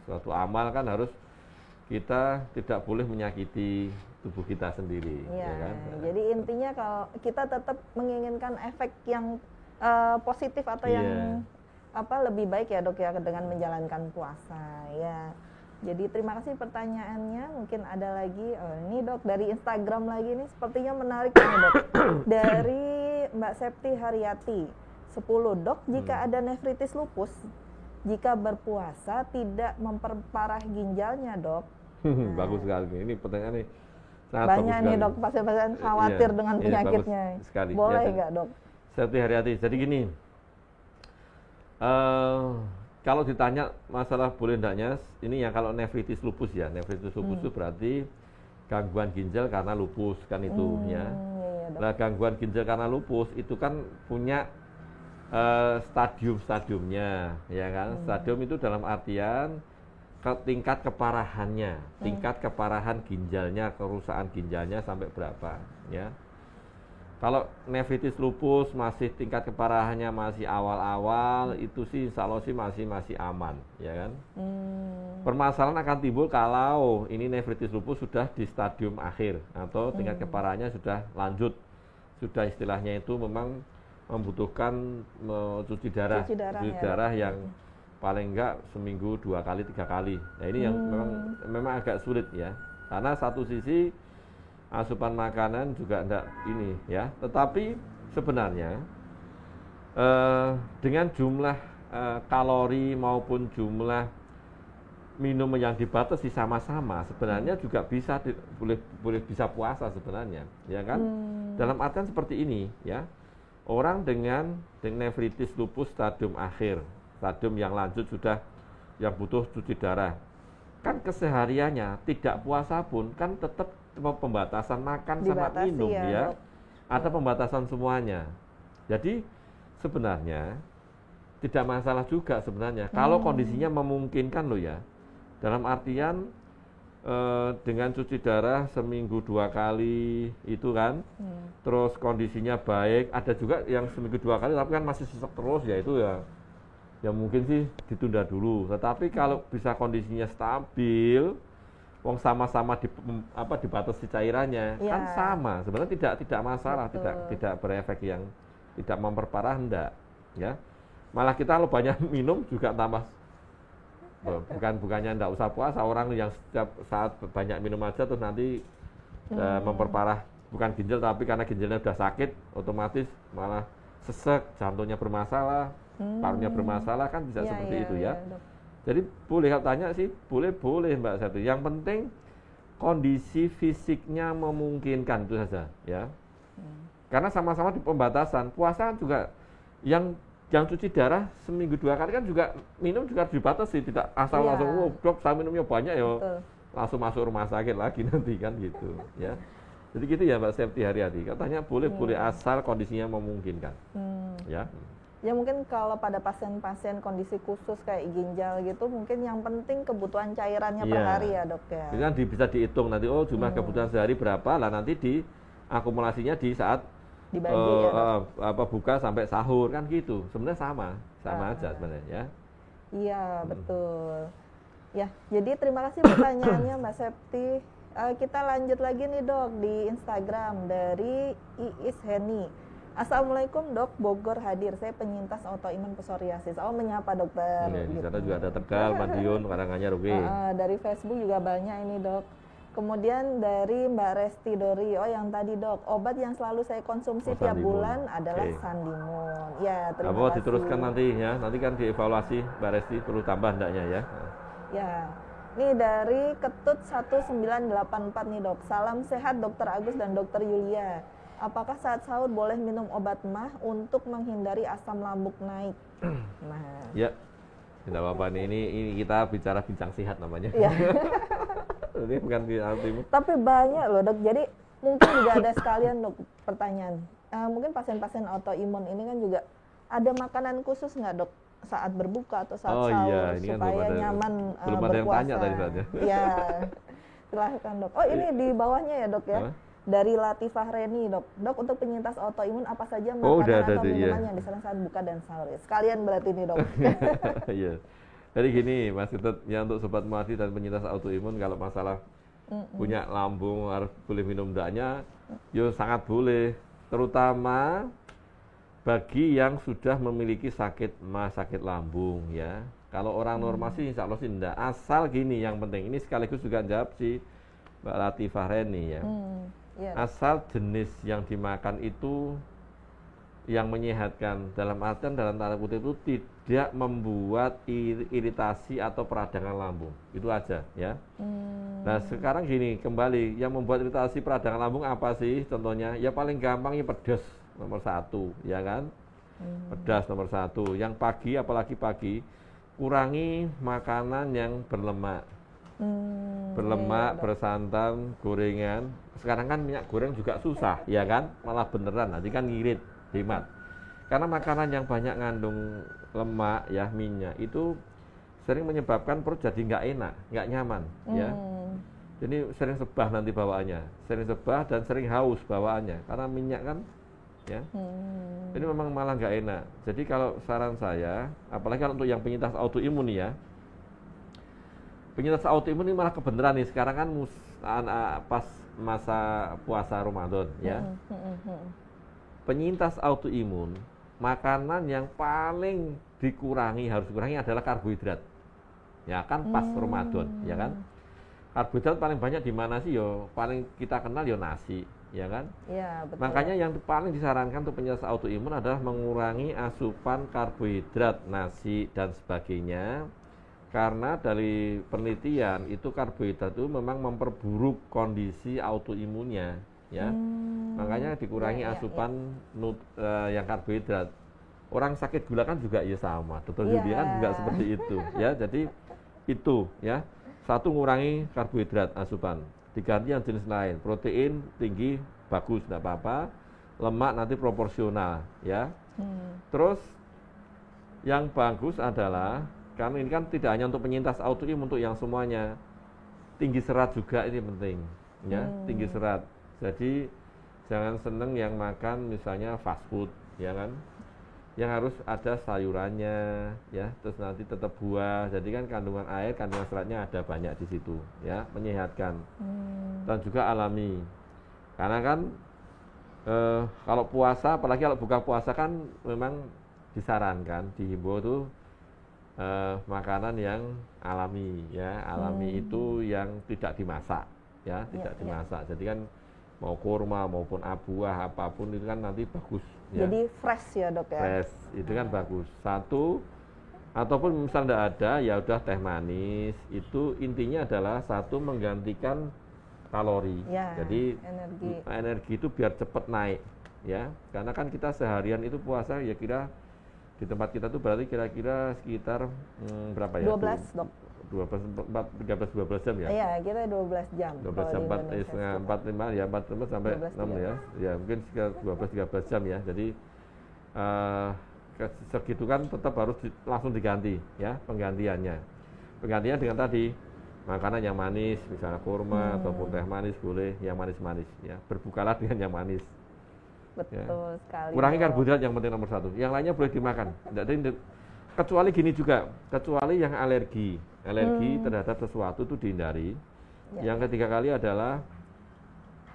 Suatu amal kan harus kita tidak boleh menyakiti tubuh kita sendiri, Iya. ya kan? Jadi intinya kalau kita tetap menginginkan efek yang positif atau yang lebih baik ya dok ya dengan menjalankan puasa ya. Jadi terima kasih pertanyaannya. Mungkin ada lagi. Ini dok dari Instagram lagi nih sepertinya menarik nih dok. Dari Mbak Septi Haryati. 10 dok, jika ada nefritis lupus, jika berpuasa tidak memperparah ginjalnya dok. Bagus sekali. Ini pertanyaan nih sangat Banyak bagus nih sekali. dok pasien-pasien khawatir Iya, dengan iya, penyakitnya. bagus sekali. Boleh Ya, nggak dok? Septi Haryati. Jadi gini, kalau ditanya masalah boleh ndaknya, ini ya kalau nefritis lupus ya. Nefritis lupus itu berarti gangguan ginjal karena lupus kan itu ya. Iya, dok. Nah, gangguan ginjal karena lupus itu kan punya stadium-stadiumnya, ya kan? Stadium itu dalam artian tingkat keparahannya, tingkat keparahan ginjalnya, kerusakan ginjalnya sampai berapa, ya. Kalau nefritis lupus masih tingkat keparahannya masih awal-awal, itu sih insya Allah sih masih aman, ya kan? Permasalahan akan timbul kalau ini nefritis lupus sudah di stadium akhir atau tingkat keparahannya sudah lanjut, sudah istilahnya itu memang membutuhkan cuci darah yang paling enggak seminggu 2 kali 3 kali. Nah ini yang memang agak sulit ya, karena satu sisi asupan makanan juga enggak ini ya, tetapi sebenarnya dengan jumlah kalori maupun jumlah minum yang dibatasi sama-sama sebenarnya juga bisa boleh bisa puasa sebenarnya, ya kan? Dalam artian seperti ini ya, orang dengan nefritis lupus stadium akhir, stadium yang lanjut sudah yang butuh cuci darah, kan kesehariannya tidak puasa pun kan tetap pembatasan makan sama minum ya, ada pembatasan semuanya. Jadi sebenarnya tidak masalah juga sebenarnya kalau kondisinya memungkinkan loh ya, dalam artian dengan cuci darah seminggu 2 kali itu kan, terus kondisinya baik. Ada juga yang seminggu 2 kali tapi kan masih sesek terus, ya itu ya ya mungkin sih ditunda dulu. Tetapi kalau bisa kondisinya stabil, wong sama-sama dibatasi cairannya, Iya. kan sama. Sebenarnya tidak masalah, Betul. tidak berefek yang tidak memperparah, enggak, ya. Malah kita kalau banyak minum juga tambah, bukannya enggak usah puasa, orang yang setiap saat banyak minum aja terus nanti memperparah, bukan ginjal tapi karena ginjalnya udah sakit, otomatis malah sesek, jantungnya bermasalah, parunya bermasalah, kan bisa seperti itu ya. Dok. Jadi boleh kalau tanya sih, boleh Mbak Satu. Yang penting kondisi fisiknya memungkinkan, itu saja ya. Karena sama-sama di pembatasan. Puasa kan juga yang cuci darah seminggu 2 kali kan juga minum juga dibatasi, tidak asal langsung, oh dok saya minumnya banyak ya, langsung masuk rumah sakit lagi nanti kan gitu ya. Jadi gitu ya Mbak Septi Haryadi. Katanya boleh asal kondisinya memungkinkan. Ya. Ya mungkin kalau pada pasien-pasien kondisi khusus kayak ginjal gitu, mungkin yang penting kebutuhan cairannya per hari ya dok ya. Ini kan bisa dihitung nanti, oh jumlah kebutuhan sehari berapa, lah nanti diakumulasinya di saat dibagi buka sampai sahur kan gitu. Sebenarnya sama aja sebenarnya ya. Iya betul. Ya, jadi terima kasih pertanyaannya Mbak Septi. Kita lanjut lagi nih dok di Instagram dari Iis Heni. Assalamualaikum dok, Bogor hadir. Saya penyintas autoimun psoriasis. Oh menyapa dokter. Di sana juga ada Tegal, Madiun, Karanganyar, oke. Dari Facebook juga banyak ini dok. Kemudian dari Mbak Resti Dori, oh yang tadi dok, obat yang selalu saya konsumsi tiap bulan adalah Sandimun. Ya terima kasih. Diteruskan nanti ya, nanti kan dievaluasi Mbak Resti, perlu tambah hendaknya ya. Ya, ini dari Ketut 1984 nih dok. Salam sehat Dokter Agus dan Dokter Yulia. Apakah saat sahur boleh minum obat mah untuk menghindari asam lambung naik? Nah. Ya, tidak apa-apa nih. Ini kita bicara bincang sehat namanya. Iya. Ini bukan di autoimun. Tapi banyak loh dok. Jadi mungkin juga ada sekalian dok pertanyaan. Mungkin pasien-pasien autoimun ini kan juga ada makanan khusus nggak dok saat berbuka atau saat sahur ini supaya kan nyaman belum berpuasa. Ada yang tanya tadi saatnya. Iya. Silahkan dok. Oh ini di bawahnya ya dok ya. Dari Latifah Reni dok. Dok untuk penyintas autoimun apa saja makanan atau minuman yang disarankan saat buka dan sahur? Sekalian berarti nih dok. Iya. Jadi gini Mas Ketut, ya untuk sobat Muardi dan penyintas autoimun kalau masalah punya lambung harus boleh minum ndaknya, yo sangat boleh. Terutama bagi yang sudah memiliki sakit lambung ya. Kalau orang normal sih insya Allah sih enggak. Asal gini yang penting, ini sekaligus juga jawab si Mbak Latifah Reni ya. Asal jenis yang dimakan itu yang menyehatkan, dalam artian dalam tanda kutip itu tidak membuat iritasi atau peradangan lambung, itu aja ya. Nah sekarang gini, kembali yang membuat iritasi peradangan lambung apa sih contohnya? Ya paling gampang ya pedas nomor 1 ya kan. Pedas nomor 1. Yang pagi, apalagi pagi, kurangi makanan yang berlemak. Berlemak, bersantan, gorengan. Sekarang kan minyak goreng juga susah ya kan, malah beneran nanti kan ngirit, hemat. Karena makanan yang banyak ngandung lemak ya, minyak itu sering menyebabkan perut jadi nggak enak, nggak nyaman ya. Jadi sering sebah nanti bawaannya, sering sebah dan sering haus bawaannya karena minyak kan ya. Ini memang malah nggak enak. Jadi kalau saran saya, apalagi kalau untuk yang penyintas autoimun ya, penyintas autoimun ini malah kebenaran nih. Sekarang kan pas masa puasa Ramadan ya. Penyintas autoimun, makanan yang paling harus dikurangi adalah karbohidrat. Ya kan pas Ramadan, ya kan? Karbohidrat paling banyak di mana sih? Yo, paling kita kenal yo nasi, ya kan? Iya, betul. Makanya yang paling disarankan untuk penyintas autoimun adalah mengurangi asupan karbohidrat, nasi dan sebagainya. Karena dari penelitian itu karbohidrat itu memang memperburuk kondisi autoimunnya, ya. Makanya dikurangi asupan yang karbohidrat. Orang sakit gula kan juga ya sama. Dokter Yulia kan juga seperti itu, ya. Jadi itu, ya. 1 ngurangi karbohidrat asupan, diganti yang jenis lain. Protein tinggi bagus, tidak apa-apa. Lemak nanti proporsional, ya. Terus yang bagus adalah karena ini kan tidak hanya untuk penyintas autoimun, untuk yang semuanya. Tinggi serat juga ini penting, ya, tinggi serat. Jadi jangan seneng yang makan misalnya fast food, ya kan. yang harus ada sayurannya, ya, terus nanti tetap buah. Jadi kan kandungan air, kandungan seratnya ada banyak di situ, ya, menyehatkan. Dan juga alami. Karena kan kalau puasa, apalagi kalau buka puasa kan memang disarankan, dihimbau tuh makanan yang alami, ya, alami itu yang tidak dimasak, ya, tidak dimasak. Jadi kan mau kurma maupun buah apapun itu kan nanti bagus. Ya. Jadi fresh ya dok ya? Fresh, itu kan bagus. Satu, ataupun misal tidak ada, ya udah teh manis. Itu intinya adalah satu menggantikan kalori. Ya, jadi energi itu biar cepat naik, ya. Karena kan kita seharian itu puasa ya kira di tempat kita tuh berarti kira-kira sekitar berapa ya? 12 dok. 12 jam ya? Iya, kita 12 jam. 12 jam, 45 ya, 45 sampai 6 ya. Ya, mungkin sekitar 12-13 jam ya. Jadi segitu kan tetap harus langsung diganti ya, penggantiannya. Penggantiannya dengan tadi makanan yang manis, misalnya kurma ataupun teh manis boleh, yang manis-manis ya. Berbukalah dengan yang manis. Betul ya. sekali. Kurangi karbohidrat yang penting nomor 1. Yang lainnya boleh dimakan. Kecuali gini juga, kecuali yang alergi terhadap sesuatu itu dihindari. Ya. Yang ketiga kali adalah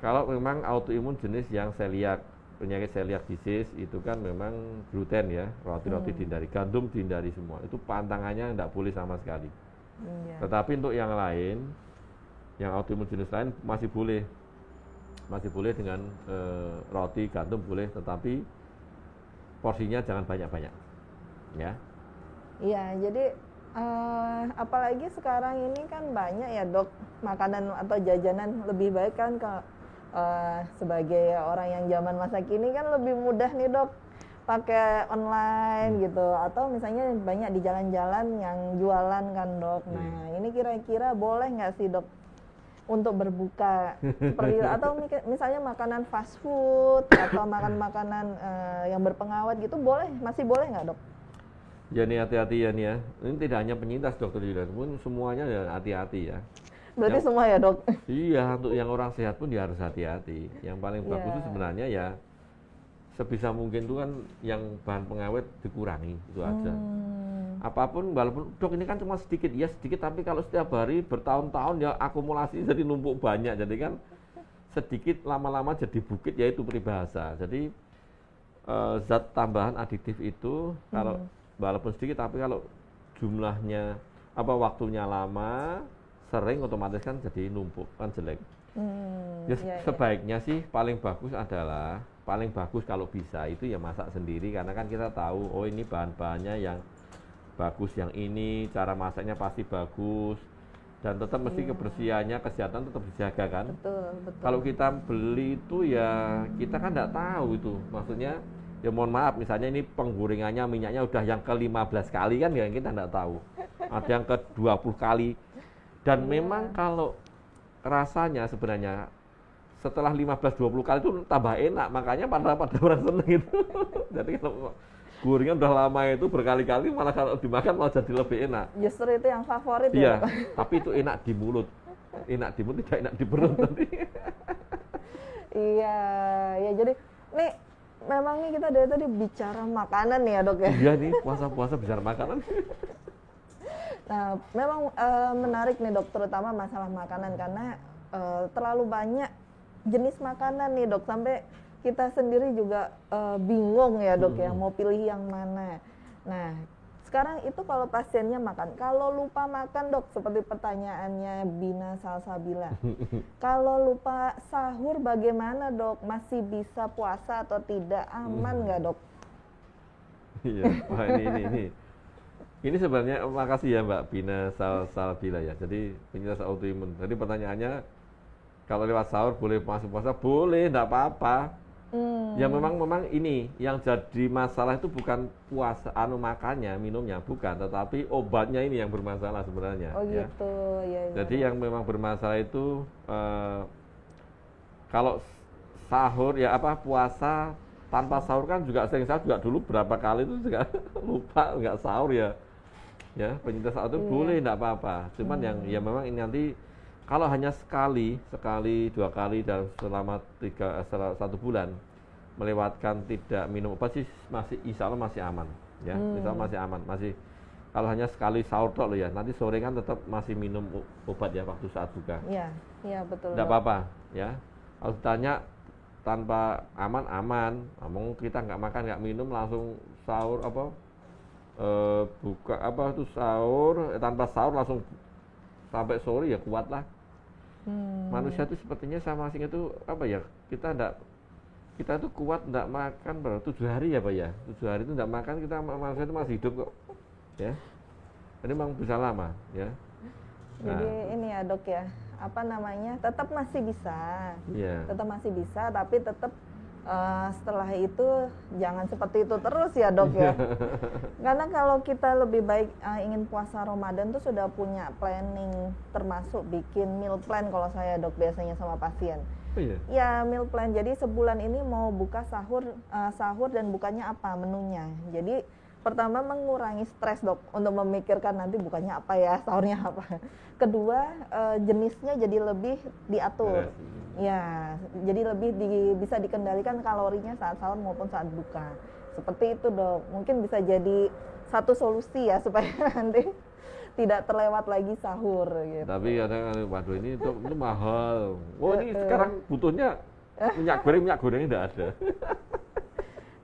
kalau memang autoimun jenis yang celiac, penyakit celiac disease itu kan memang gluten ya, roti-roti dihindari, gandum dihindari semua. Itu pantangannya tidak boleh sama sekali. Ya. Tetapi untuk yang lain, yang autoimun jenis lain masih boleh dengan roti, gandum boleh, tetapi porsinya jangan banyak-banyak, ya. Iya, jadi apalagi sekarang ini kan banyak ya dok makanan atau jajanan, lebih baik kan kalau sebagai orang yang zaman masa kini kan lebih mudah nih dok pakai online gitu, atau misalnya banyak di jalan-jalan yang jualan kan dok. Nah ini kira-kira boleh nggak sih dok untuk berbuka seperti itu, atau misalnya makanan fast food atau makanan yang berpengawet gitu masih boleh nggak dok? Ya nih hati-hati ya nih ya. Ini tidak hanya penyintas dokter Yudan, pun semuanya ya hati-hati ya. Berarti semua ya dok? Iya, untuk yang orang sehat pun dia harus hati-hati. Yang paling bagus itu sebenarnya ya sebisa mungkin itu kan yang bahan pengawet dikurangi, itu aja. Apapun, walaupun dok ini kan cuma sedikit, ya sedikit, tapi kalau setiap hari bertahun-tahun ya akumulasi jadi numpuk banyak. Jadi kan sedikit lama-lama jadi bukit, yaitu peribahasa. Jadi zat tambahan adiktif itu kalau walaupun sedikit, tapi kalau jumlahnya waktunya lama, sering, otomatis kan jadi numpuk, kan jelek. Sebaiknya sih paling bagus kalau bisa itu ya masak sendiri, karena kan kita tahu oh ini bahan-bahannya yang bagus, yang ini cara masaknya pasti bagus, dan tetap mesti kebersihannya, kesehatan tetap dijaga kan. Betul. Kalau kita beli itu ya kita kan tidak tahu itu, maksudnya ya mohon maaf, misalnya ini penggorengannya minyaknya udah yang ke-15 kali kan ya kita tidak tahu. Ada yang ke-20 kali. Dan memang kalau rasanya sebenarnya setelah 15-20 kali itu tambah enak, makanya pada orang seneng itu. Jadi kalau gorengan udah lama itu berkali-kali, malah kalau dimakan malah jadi lebih enak. Justru itu yang favorit ya. Tapi itu enak di mulut. Enak di mulut, tidak enak di perut nanti. Iya, ya jadi nih memang nih kita dari tadi bicara makanan nih ya dok ya. Iya nih, puasa-puasa bicara makanan. Nah, memang menarik nih dok, terutama masalah makanan, karena terlalu banyak jenis makanan nih dok, sampai kita sendiri juga bingung ya dok ya, mau pilih yang mana. Nah, sekarang itu kalau pasiennya makan, kalau lupa makan dok, seperti pertanyaannya Bina Salsabila, kalau lupa sahur bagaimana dok? Masih bisa puasa atau tidak? Aman nggak dok? Iya, wah ini sebenarnya, makasih ya Mbak Bina Salsabila ya. Jadi penyintas autoimun. Jadi pertanyaannya, kalau lewat sahur boleh masuk puasa? Boleh, enggak apa-apa. Ya memang ini yang jadi masalah itu bukan puasa, makannya, minumnya, bukan, tetapi obatnya ini yang bermasalah sebenarnya. Oh gitu, ya. Jadi yang memang bermasalah itu kalau sahur ya puasa tanpa sahur kan juga sering, saya juga dulu berapa kali itu juga lupa nggak sahur ya. Ya, penyintas itu boleh, enggak apa-apa. Cuman yang ya memang ini nanti kalau hanya sekali, 2 kali dalam selama 1 bulan, melewatkan tidak minum obat sih masih insya Allah masih aman ya. Insya Allah masih aman, masih kalau hanya sekali sahur tok loh ya, nanti sore kan tetap masih minum obat ya waktu saat buka. Iya, iya betul. Tidak apa-apa ya. Kalau ditanya tanpa aman, ngomong kita nggak makan nggak minum langsung sahur buka itu sahur tanpa sahur langsung sampai sore ya kuat lah. Manusia itu sepertinya sama asing itu kita itu kuat tidak makan berapa 7 hari ya Pak ya. 7 hari itu tidak makan kita manusia itu masih hidup kok. Ya. Jadi memang bisa lama ya. Jadi ini ya Dok ya, tetap masih bisa. Yeah. Tetap masih bisa, tapi tetap setelah itu jangan seperti itu terus ya Dok ya. Karena kalau kita lebih baik ingin puasa Ramadan tuh sudah punya planning, termasuk bikin meal plan kalau saya Dok biasanya sama pasien. Oh iya? Ya meal plan, jadi sebulan ini mau buka sahur dan bukanya apa menunya. Jadi pertama mengurangi stres Dok untuk memikirkan nanti bukanya apa ya, sahurnya apa. Kedua jenisnya jadi lebih diatur. Ya, jadi lebih bisa dikendalikan kalorinya saat sahur maupun saat buka. Seperti itu Dok. Mungkin bisa jadi satu solusi ya supaya nanti tidak terlewat lagi sahur gitu. Tapi kadang waduh ini Dok itu mahal. Ini sekarang butuhnya minyak goreng tidak ada.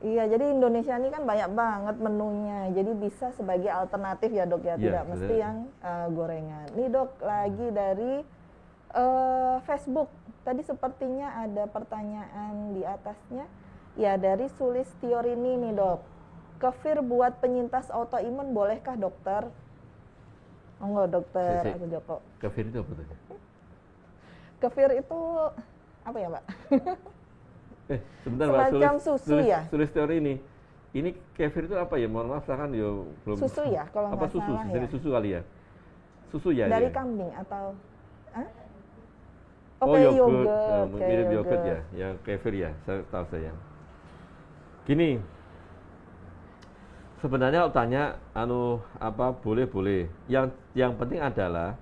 Iya, jadi Indonesia ini kan banyak banget menunya. Jadi bisa sebagai alternatif ya Dok ya, tidak mesti yang gorengan. Nih Dok, lagi dari Facebook. Tadi sepertinya ada pertanyaan di atasnya. Ya, dari Sulistiorini nih Dok. Kefir buat penyintas autoimun bolehkah dokter? Oh enggak dokter, aku Joko. Kefir itu apa tadi? Kefir itu apa ya Pak? Sebentar semacam susu ya? Tulis teori ini. Ini kefir itu apa ya? Mohon maaf, saya kan belum. Susu ya, kalau nggak salah ya. Dari susu kali ya? Susu ya? Dari kambing atau? Yogurt. Mirip yogurt ya, yang kefir ya, tahu saya. Gini, sebenarnya kalau tanya, boleh. Yang penting adalah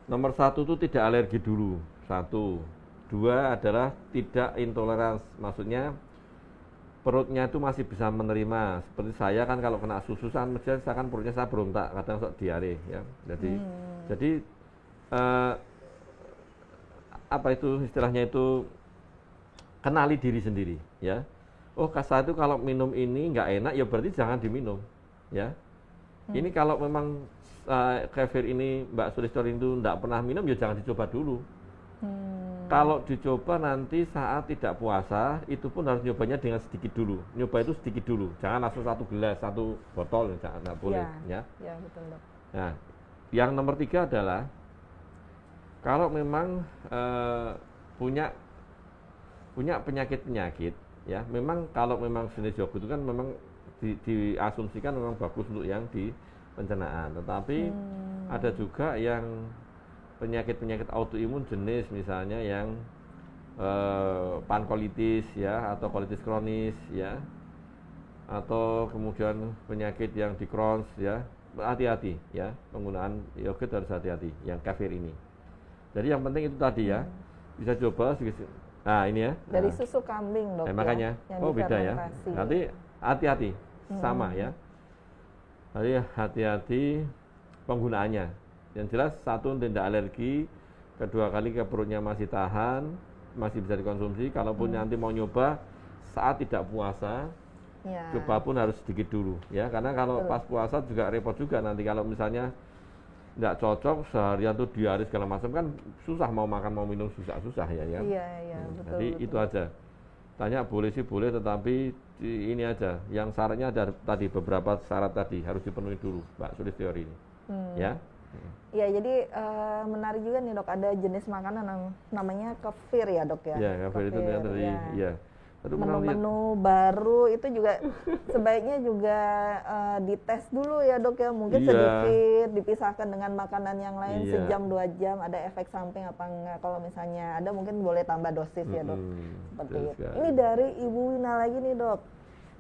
nomor 1 itu tidak alergi dulu. 1. 2 adalah tidak intoleransi, maksudnya perutnya itu masih bisa menerima. Seperti saya kan kalau kena susu saya kan perutnya saya berontak, kadang sok diare ya. Jadi istilahnya itu kenali diri sendiri ya. Oh saya itu kalau minum ini nggak enak ya berarti jangan diminum ya. Ini kalau memang kefir ini Mbak Sulistori itu nggak pernah minum ya jangan dicoba dulu. Kalau dicoba nanti saat tidak puasa itu pun harus nyobanya dengan sedikit dulu. Nyoba itu sedikit dulu, jangan langsung 1 gelas, 1 botol, nggak boleh ya. Ya betul Dok. Nah, yang nomor 3 adalah kalau memang punya penyakit ya, memang kalau memang jenis yogurt itu kan memang diasumsikan memang bagus untuk yang di pencernaan. Tetapi ada juga yang penyakit autoimun jenis misalnya yang pankolitis ya, atau kolitis kronis ya, atau kemudian penyakit yang di Crohn's ya, hati-hati ya, penggunaan yogurt harus hati-hati yang kefir ini. Jadi yang penting itu tadi ya, bisa coba sedikit. Nah ini ya. Dari susu kambing Dok. Makanya, beda ya. Nanti hati-hati, sama ya. Jadi hati-hati penggunaannya. Yang jelas 1 tidak alergi, kedua kali ke perutnya masih tahan, masih bisa dikonsumsi. Kalaupun nanti mau nyoba saat tidak puasa, coba pun harus sedikit dulu ya. Karena kalau pas puasa juga repot juga nanti kalau misalnya nggak cocok seharian tuh diare segala macam kan susah mau makan mau minum susah ya. Iya betul. Jadi betul. Itu aja. Tanya boleh sih boleh, tetapi ini aja. Yang syaratnya ada tadi beberapa syarat tadi harus dipenuhi dulu Mbak Sulistiori ini. Ya. Ya, jadi menarik juga nih Dok, ada jenis makanan yang namanya kefir ya Dok ya. Ya, kefir itu dari menu-menu baru itu juga sebaiknya juga dites dulu ya Dok ya, mungkin sedikit dipisahkan dengan makanan yang lain sejam 2 jam, ada efek samping apa enggak. Kalau misalnya ada mungkin boleh tambah dosis ya Dok. Seperti itu. Ini dari Ibu Wina lagi nih Dok.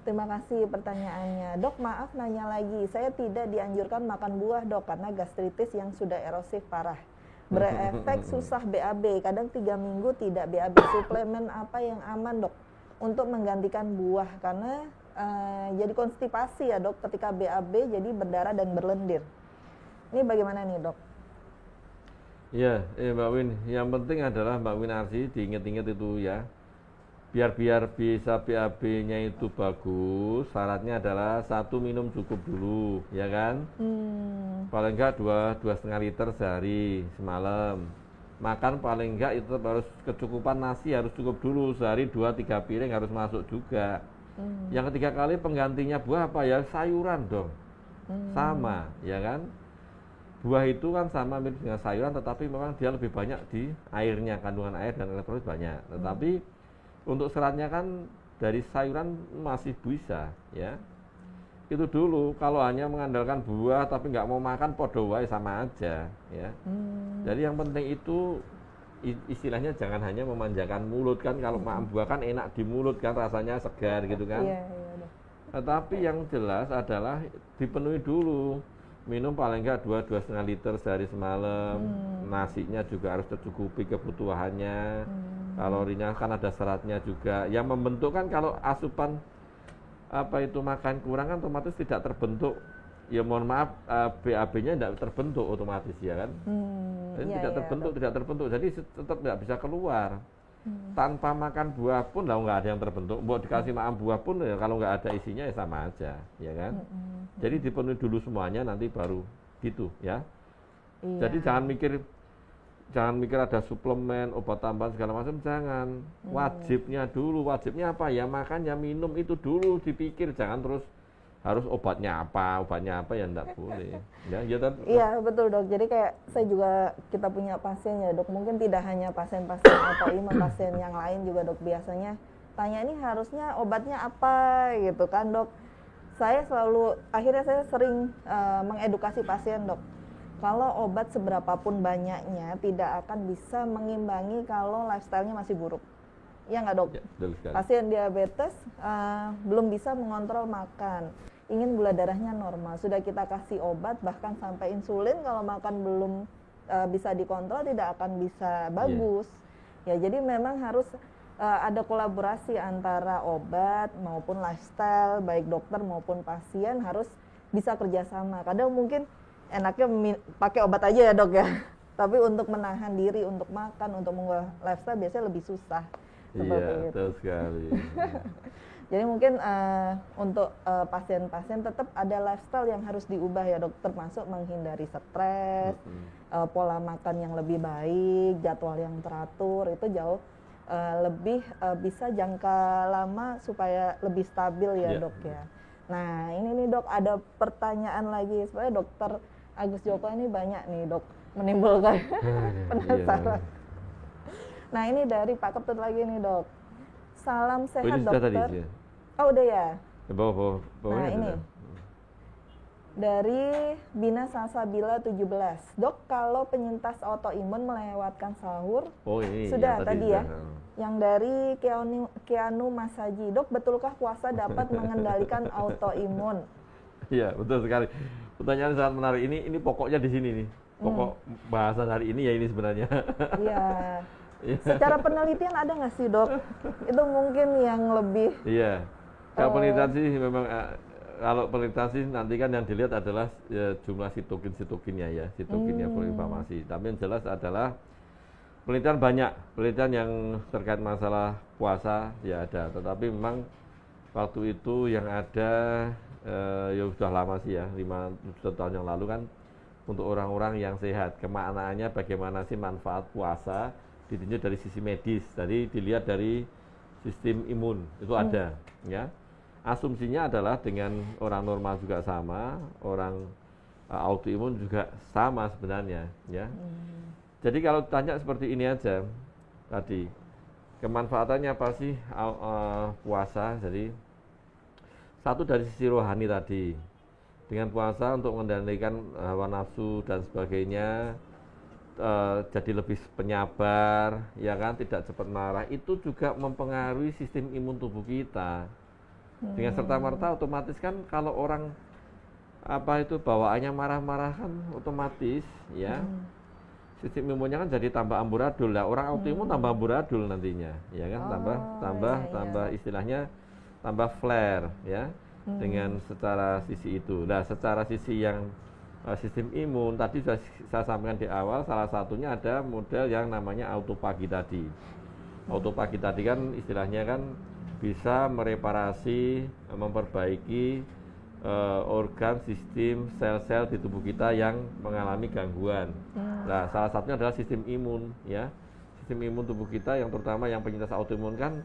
Terima kasih pertanyaannya. Dok, maaf nanya lagi. Saya tidak dianjurkan makan buah, Dok, karena gastritis yang sudah erosif parah. Berefek susah BAB. Kadang 3 minggu tidak BAB. Suplemen apa yang aman, Dok, untuk menggantikan buah karena jadi konstipasi ya dok ketika BAB jadi berdarah dan berlendir. Ini bagaimana nih dok? Iya, Mbak Win, yang penting adalah Mbak Winarsi diingat-ingat itu ya. Biar bisa BAB-nya itu bagus, syaratnya adalah 1 minum cukup dulu, ya kan? Paling enggak 2,5 liter sehari semalam. Makan paling enggak itu harus kecukupan nasi harus cukup dulu, sehari 2-3 piring harus masuk juga. Yang ketiga kali penggantinya buah apa ya? Sayuran dong. Sama, ya kan? Buah itu kan sama mirip dengan sayuran, tetapi memang dia lebih banyak di airnya, kandungan air dan elektrolit banyak. Tetapi untuk seratnya kan dari sayuran masih bisa, ya. Itu dulu. Kalau hanya mengandalkan buah tapi nggak mau makan, podo wae sama aja, ya. Jadi yang penting itu istilahnya jangan hanya memanjakan mulut kan. Kalau makan buah kan enak di mulut kan, rasanya segar gitu kan. Iya. Tetapi yang jelas adalah dipenuhi dulu. Minum paling enggak 2,5 liter sehari semalam. Nasinya juga harus tercukupi kebutuhannya. Kalorinya kan ada seratnya juga. Yang membentuk kan kalau asupan itu makan kurang kan otomatis tidak terbentuk. Ya mohon maaf BAB-nya tidak terbentuk otomatis ya kan. Jadi tidak terbentuk. Jadi tetap tidak bisa keluar. Tanpa makan buah pun nggak ada yang terbentuk. Buat dikasih makan buah pun ya kalau nggak ada isinya ya sama aja, ya kan? Jadi dipenuhi dulu semuanya nanti baru gitu ya. Jadi jangan mikir ada suplemen, obat tambahan segala macam, jangan. Wajibnya wajibnya apa ya, makan ya minum itu dulu dipikir, jangan terus harus obatnya apa ya enggak boleh. Iya betul dok. Jadi kayak kita punya pasien ya dok. Mungkin tidak hanya pasien-pasien autoimun, pasien yang lain juga dok. Biasanya tanya ini harusnya obatnya apa gitu kan dok. Akhirnya saya sering mengedukasi pasien dok. Kalau obat seberapapun banyaknya tidak akan bisa mengimbangi kalau lifestyle-nya masih buruk. Iya nggak dok? Ya, betul sekali. Pasien diabetes belum bisa mengontrol makan. Ingin gula darahnya normal, sudah kita kasih obat bahkan sampai insulin, kalau makan belum bisa dikontrol tidak akan bisa bagus. Ya jadi memang harus ada kolaborasi antara obat maupun lifestyle, baik dokter maupun pasien harus bisa kerjasama. Kadang mungkin enaknya pakai obat aja ya dok ya, tapi untuk menahan diri untuk makan, untuk mengubah lifestyle biasanya lebih susah. Iya, betul sekali. Jadi mungkin untuk pasien-pasien tetap ada lifestyle yang harus diubah ya dok, termasuk menghindari stres, pola makan yang lebih baik, jadwal yang teratur, itu jauh lebih bisa jangka lama supaya lebih stabil ya dok ya. Nah ini nih dok, ada pertanyaan lagi, sebenarnya dokter Agus Joko ini banyak nih dok menimbulkan penasaran. Nah ini dari Pak Ketut lagi nih dok. Salam sehat dokter. Tadi, ya? Oh udah ya. Nah ini dari Bina Salsabila 17. Dok, kalau penyintas autoimun melewatkan sahur, sudah tadi ya. Yang dari Keanu Masaji. Dok, betulkah puasa dapat mengendalikan autoimun? Iya, betul sekali. Pertanyaan sangat menarik. Ini pokoknya di sini nih. Pokok bahasan hari ini ya ini sebenarnya. Iya. Secara penelitian ada nggak sih dok? Itu mungkin yang lebih. Iya. Kalau penelitian sih memang kalau penelitian sih nanti kan yang dilihat adalah jumlah sitokinnya ya, sitokinnya proinflamasi. Tapi yang jelas adalah penelitian banyak, penelitian yang terkait masalah puasa ya ada. Tetapi memang waktu itu yang ada ya sudah lama sih ya, 5 tahun yang lalu kan untuk orang-orang yang sehat. Kemaknaannya bagaimana sih manfaat puasa? Ditinjau dari sisi medis, jadi dilihat dari sistem imun itu ada, ya. Asumsinya adalah dengan orang normal juga sama, orang autoimun juga sama sebenarnya, ya. Jadi kalau tanya seperti ini aja, tadi kemanfaatannya apa sih puasa? Jadi satu dari sisi rohani tadi, dengan puasa untuk mengendalikan hawa nafsu dan sebagainya. Jadi lebih penyabar, ya kan, tidak cepat marah, itu juga mempengaruhi sistem imun tubuh kita. Dengan serta-merta otomatis kan kalau orang bawaannya marah-marah kan otomatis ya sistem imunnya kan jadi tambah amburadul lah. Orang autoimun tambah amburadul nantinya, ya kan? Tambah istilahnya tambah flare, ya. Dengan secara sisi itu. Nah, secara sisi yang sistem imun tadi sudah saya sampaikan di awal, salah satunya ada model yang namanya autopagi tadi. Autopagi tadi kan istilahnya kan bisa mereparasi, memperbaiki organ, sistem, sel-sel di tubuh kita yang mengalami gangguan. Nah, salah satunya adalah sistem imun, ya. Sistem imun tubuh kita yang terutama yang penyintas autoimun kan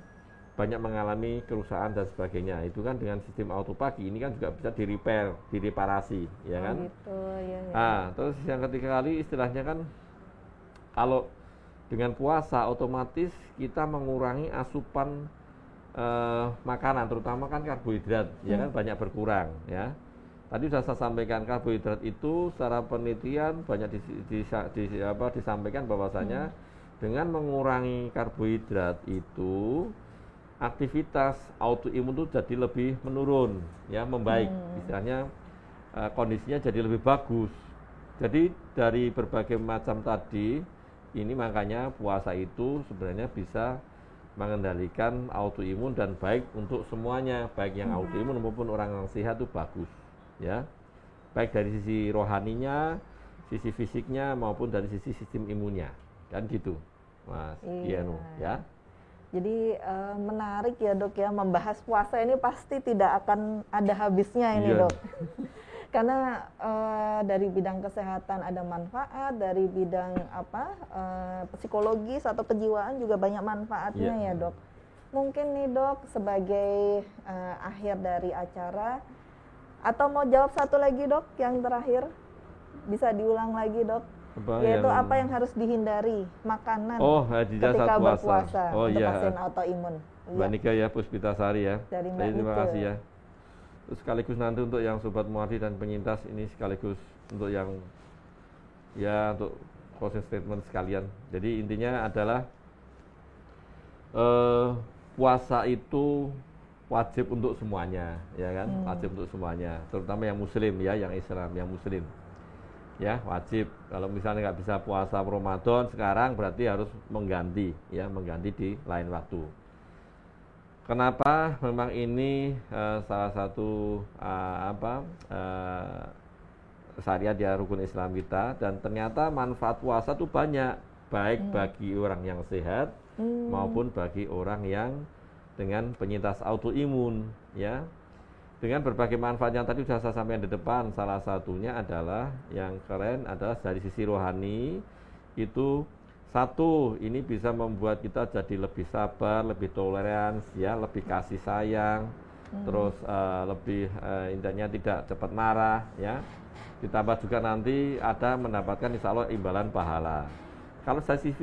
banyak mengalami kerusakan dan sebagainya. Itu kan dengan sistem autopagi ini kan juga bisa direparasi, ya kan? Gitu, ya. Nah, terus yang ketiga kali istilahnya kan kalau dengan puasa otomatis kita mengurangi asupan makanan, terutama kan karbohidrat, ya kan banyak berkurang, ya. Tadi sudah saya sampaikan karbohidrat itu secara penelitian banyak disampaikan bahwasanya dengan mengurangi karbohidrat itu aktivitas autoimun itu jadi lebih menurun, ya, membaik, istilahnya kondisinya jadi lebih bagus. Jadi dari berbagai macam tadi ini makanya puasa itu sebenarnya bisa mengendalikan autoimun dan baik untuk semuanya, baik yang autoimun maupun orang yang sehat itu bagus, ya. Baik dari sisi rohaninya, sisi fisiknya maupun dari sisi sistem imunnya, kan gitu, Mas Gianu, ya. Jadi menarik ya dok ya, membahas puasa ini pasti tidak akan ada habisnya ini dok. Karena dari bidang kesehatan ada manfaat, dari bidang psikologis atau kejiwaan juga banyak manfaatnya ya dok. Mungkin nih dok sebagai akhir dari acara, atau mau jawab satu lagi dok yang terakhir, bisa diulang lagi dok, yaitu apa yang harus dihindari makanan ketika berpuasa untuk pasien autoimun. Mbak Nika ya, Puspitasari ya. Dari Mbak Terima kasih ya. Terus sekaligus nanti untuk yang Sobat Muardi dan penyintas ini sekaligus untuk yang untuk closing statement sekalian. Jadi intinya adalah puasa itu wajib untuk semuanya, ya kan? Wajib untuk semuanya, terutama yang muslim ya, yang Islam, yang muslim. Ya, wajib. Kalau misalnya nggak bisa puasa Ramadan sekarang berarti harus mengganti di lain waktu. Kenapa? Memang ini salah satu syariat ya, rukun Islam kita, dan ternyata manfaat puasa itu banyak, baik bagi orang yang sehat maupun bagi orang yang dengan penyintas autoimun, ya. Dengan berbagai manfaat yang tadi sudah saya sampaikan di depan, salah satunya adalah yang keren adalah dari sisi rohani itu. Satu, ini bisa membuat kita jadi lebih sabar, lebih toleransi, ya, lebih kasih sayang, terus lebih intinya tidak cepat marah, ya. Ditambah juga nanti ada mendapatkan insya Allah imbalan pahala. Kalau sisi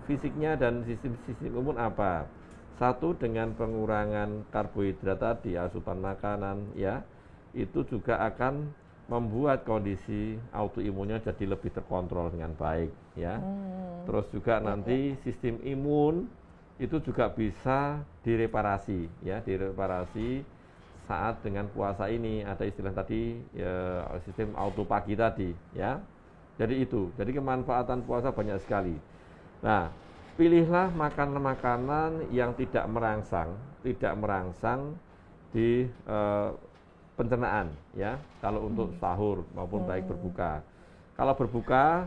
fisiknya dan sistem imun apa? Satu, dengan pengurangan karbohidrat tadi, asupan makanan, ya, itu juga akan membuat kondisi autoimunnya jadi lebih terkontrol dengan baik, ya. Terus juga nanti sistem imun itu juga bisa direparasi, ya, direparasi saat dengan puasa ini. Ada istilah tadi ya, sistem autopagi tadi, ya. Jadi jadi kemanfaatan puasa banyak sekali. Nah, pilihlah makanan-makanan yang tidak merangsang di pencernaan, ya. Kalau untuk sahur maupun baik berbuka. Kalau berbuka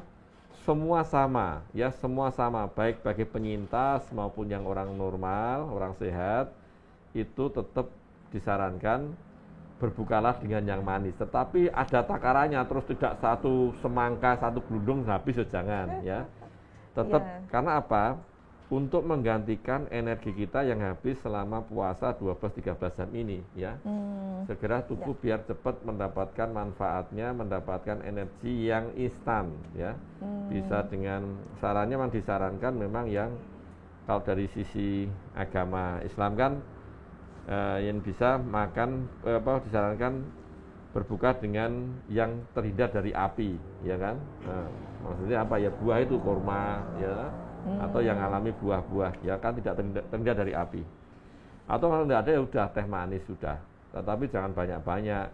semua sama, ya, semua sama, baik bagi penyintas maupun yang orang normal, orang sehat, itu tetap disarankan berbukalah dengan yang manis. Tetapi ada takarannya, terus tidak satu semangka, satu gelundung habis, jangan, ya. Tetap karena apa? Untuk menggantikan energi kita yang habis selama puasa 12-13 jam ini, ya. Segera tubuh biar cepat mendapatkan manfaatnya, mendapatkan energi yang instan, ya. Bisa dengan sarannya memang disarankan memang yang kalau dari sisi agama Islam kan yang bisa makan disarankan berbuka dengan yang terhindar dari api, ya kan. Maksudnya apa ya, buah itu kurma, ya. Atau yang alami buah-buah, ya kan, tidak terhindar dari api. Atau kalau tidak ada ya udah teh manis sudah, tetapi jangan banyak-banyak.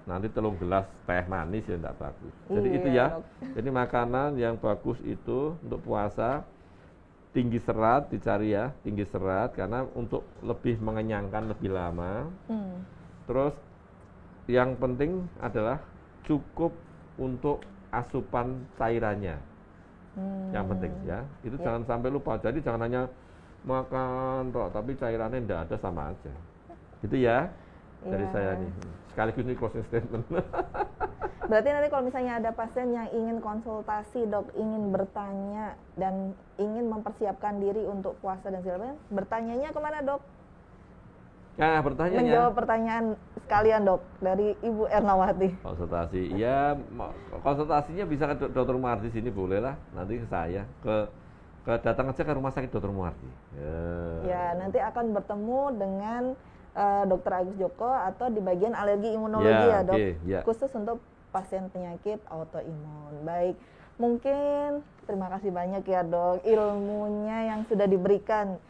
nanti telung gelas teh manis ya enggak bagus. Jadi Iya, itu ya. Dok. Jadi makanan yang bagus itu untuk puasa tinggi serat dicari ya, tinggi serat karena untuk lebih mengenyangkan lebih lama. Terus yang penting adalah cukup untuk asupan cairannya. Yang penting ya. Itu jangan sampai lupa. Jadi jangan hanya makan tok tapi cairannya enggak ada, sama aja. Gitu ya. Dari Iya. saya nih. Sekaligus ini closing statement. Berarti nanti kalau misalnya ada pasien yang ingin konsultasi, Dok, ingin bertanya dan ingin mempersiapkan diri untuk puasa dan segala macam, bertanyanya kemana, Dok? Nah, pertanyaannya Menjawab pertanyaan sekalian, Dok, dari Ibu Ernawati. konsultasi. Ya, konsultasinya bisa ke Dr. Muardi sini boleh lah. Nanti ke saya datang aja ke rumah sakit Dr. Muardi. Ya, nanti akan bertemu dengan Dr. Agus Joko atau di bagian alergi imunologi ya, Dok. oke, ya. Khusus untuk pasien penyakit autoimun. Baik, mungkin terima kasih banyak ya, Dok, ilmunya yang sudah diberikan.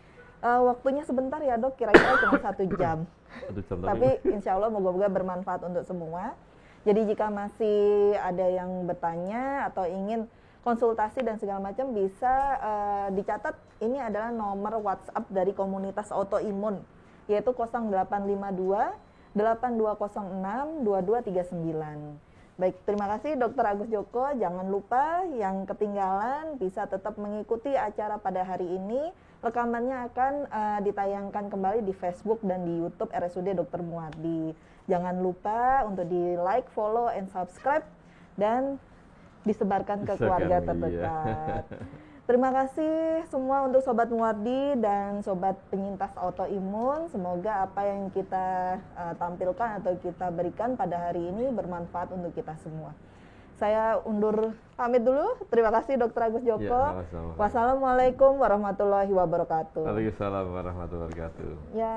Waktunya sebentar ya, Dok, kira-kira cuma 1 jam. 1 jam Tapi insya Allah moga-moga bermanfaat untuk semua. Jadi jika masih ada yang bertanya atau ingin konsultasi dan segala macam, bisa dicatat ini adalah nomor WhatsApp dari komunitas autoimun, yaitu 0852 8206 2239. Baik, terima kasih Dr. Agus Joko. Jangan lupa yang ketinggalan bisa tetap mengikuti acara pada hari ini. Rekamannya akan ditayangkan kembali di Facebook dan di YouTube RSUD Dr. Muardi. Jangan lupa untuk di like, follow, and subscribe dan disebarkan ke keluarga terdekat. Terima kasih semua untuk Sobat Muardi dan Sobat penyintas autoimun. Semoga apa yang kita tampilkan atau kita berikan pada hari ini bermanfaat untuk kita semua. Saya undur pamit dulu. Terima kasih Dr. Agus Joko. Ya, Wassalamualaikum warahmatullahi wabarakatuh. Waalaikumsalam warahmatullahi wabarakatuh. Ya.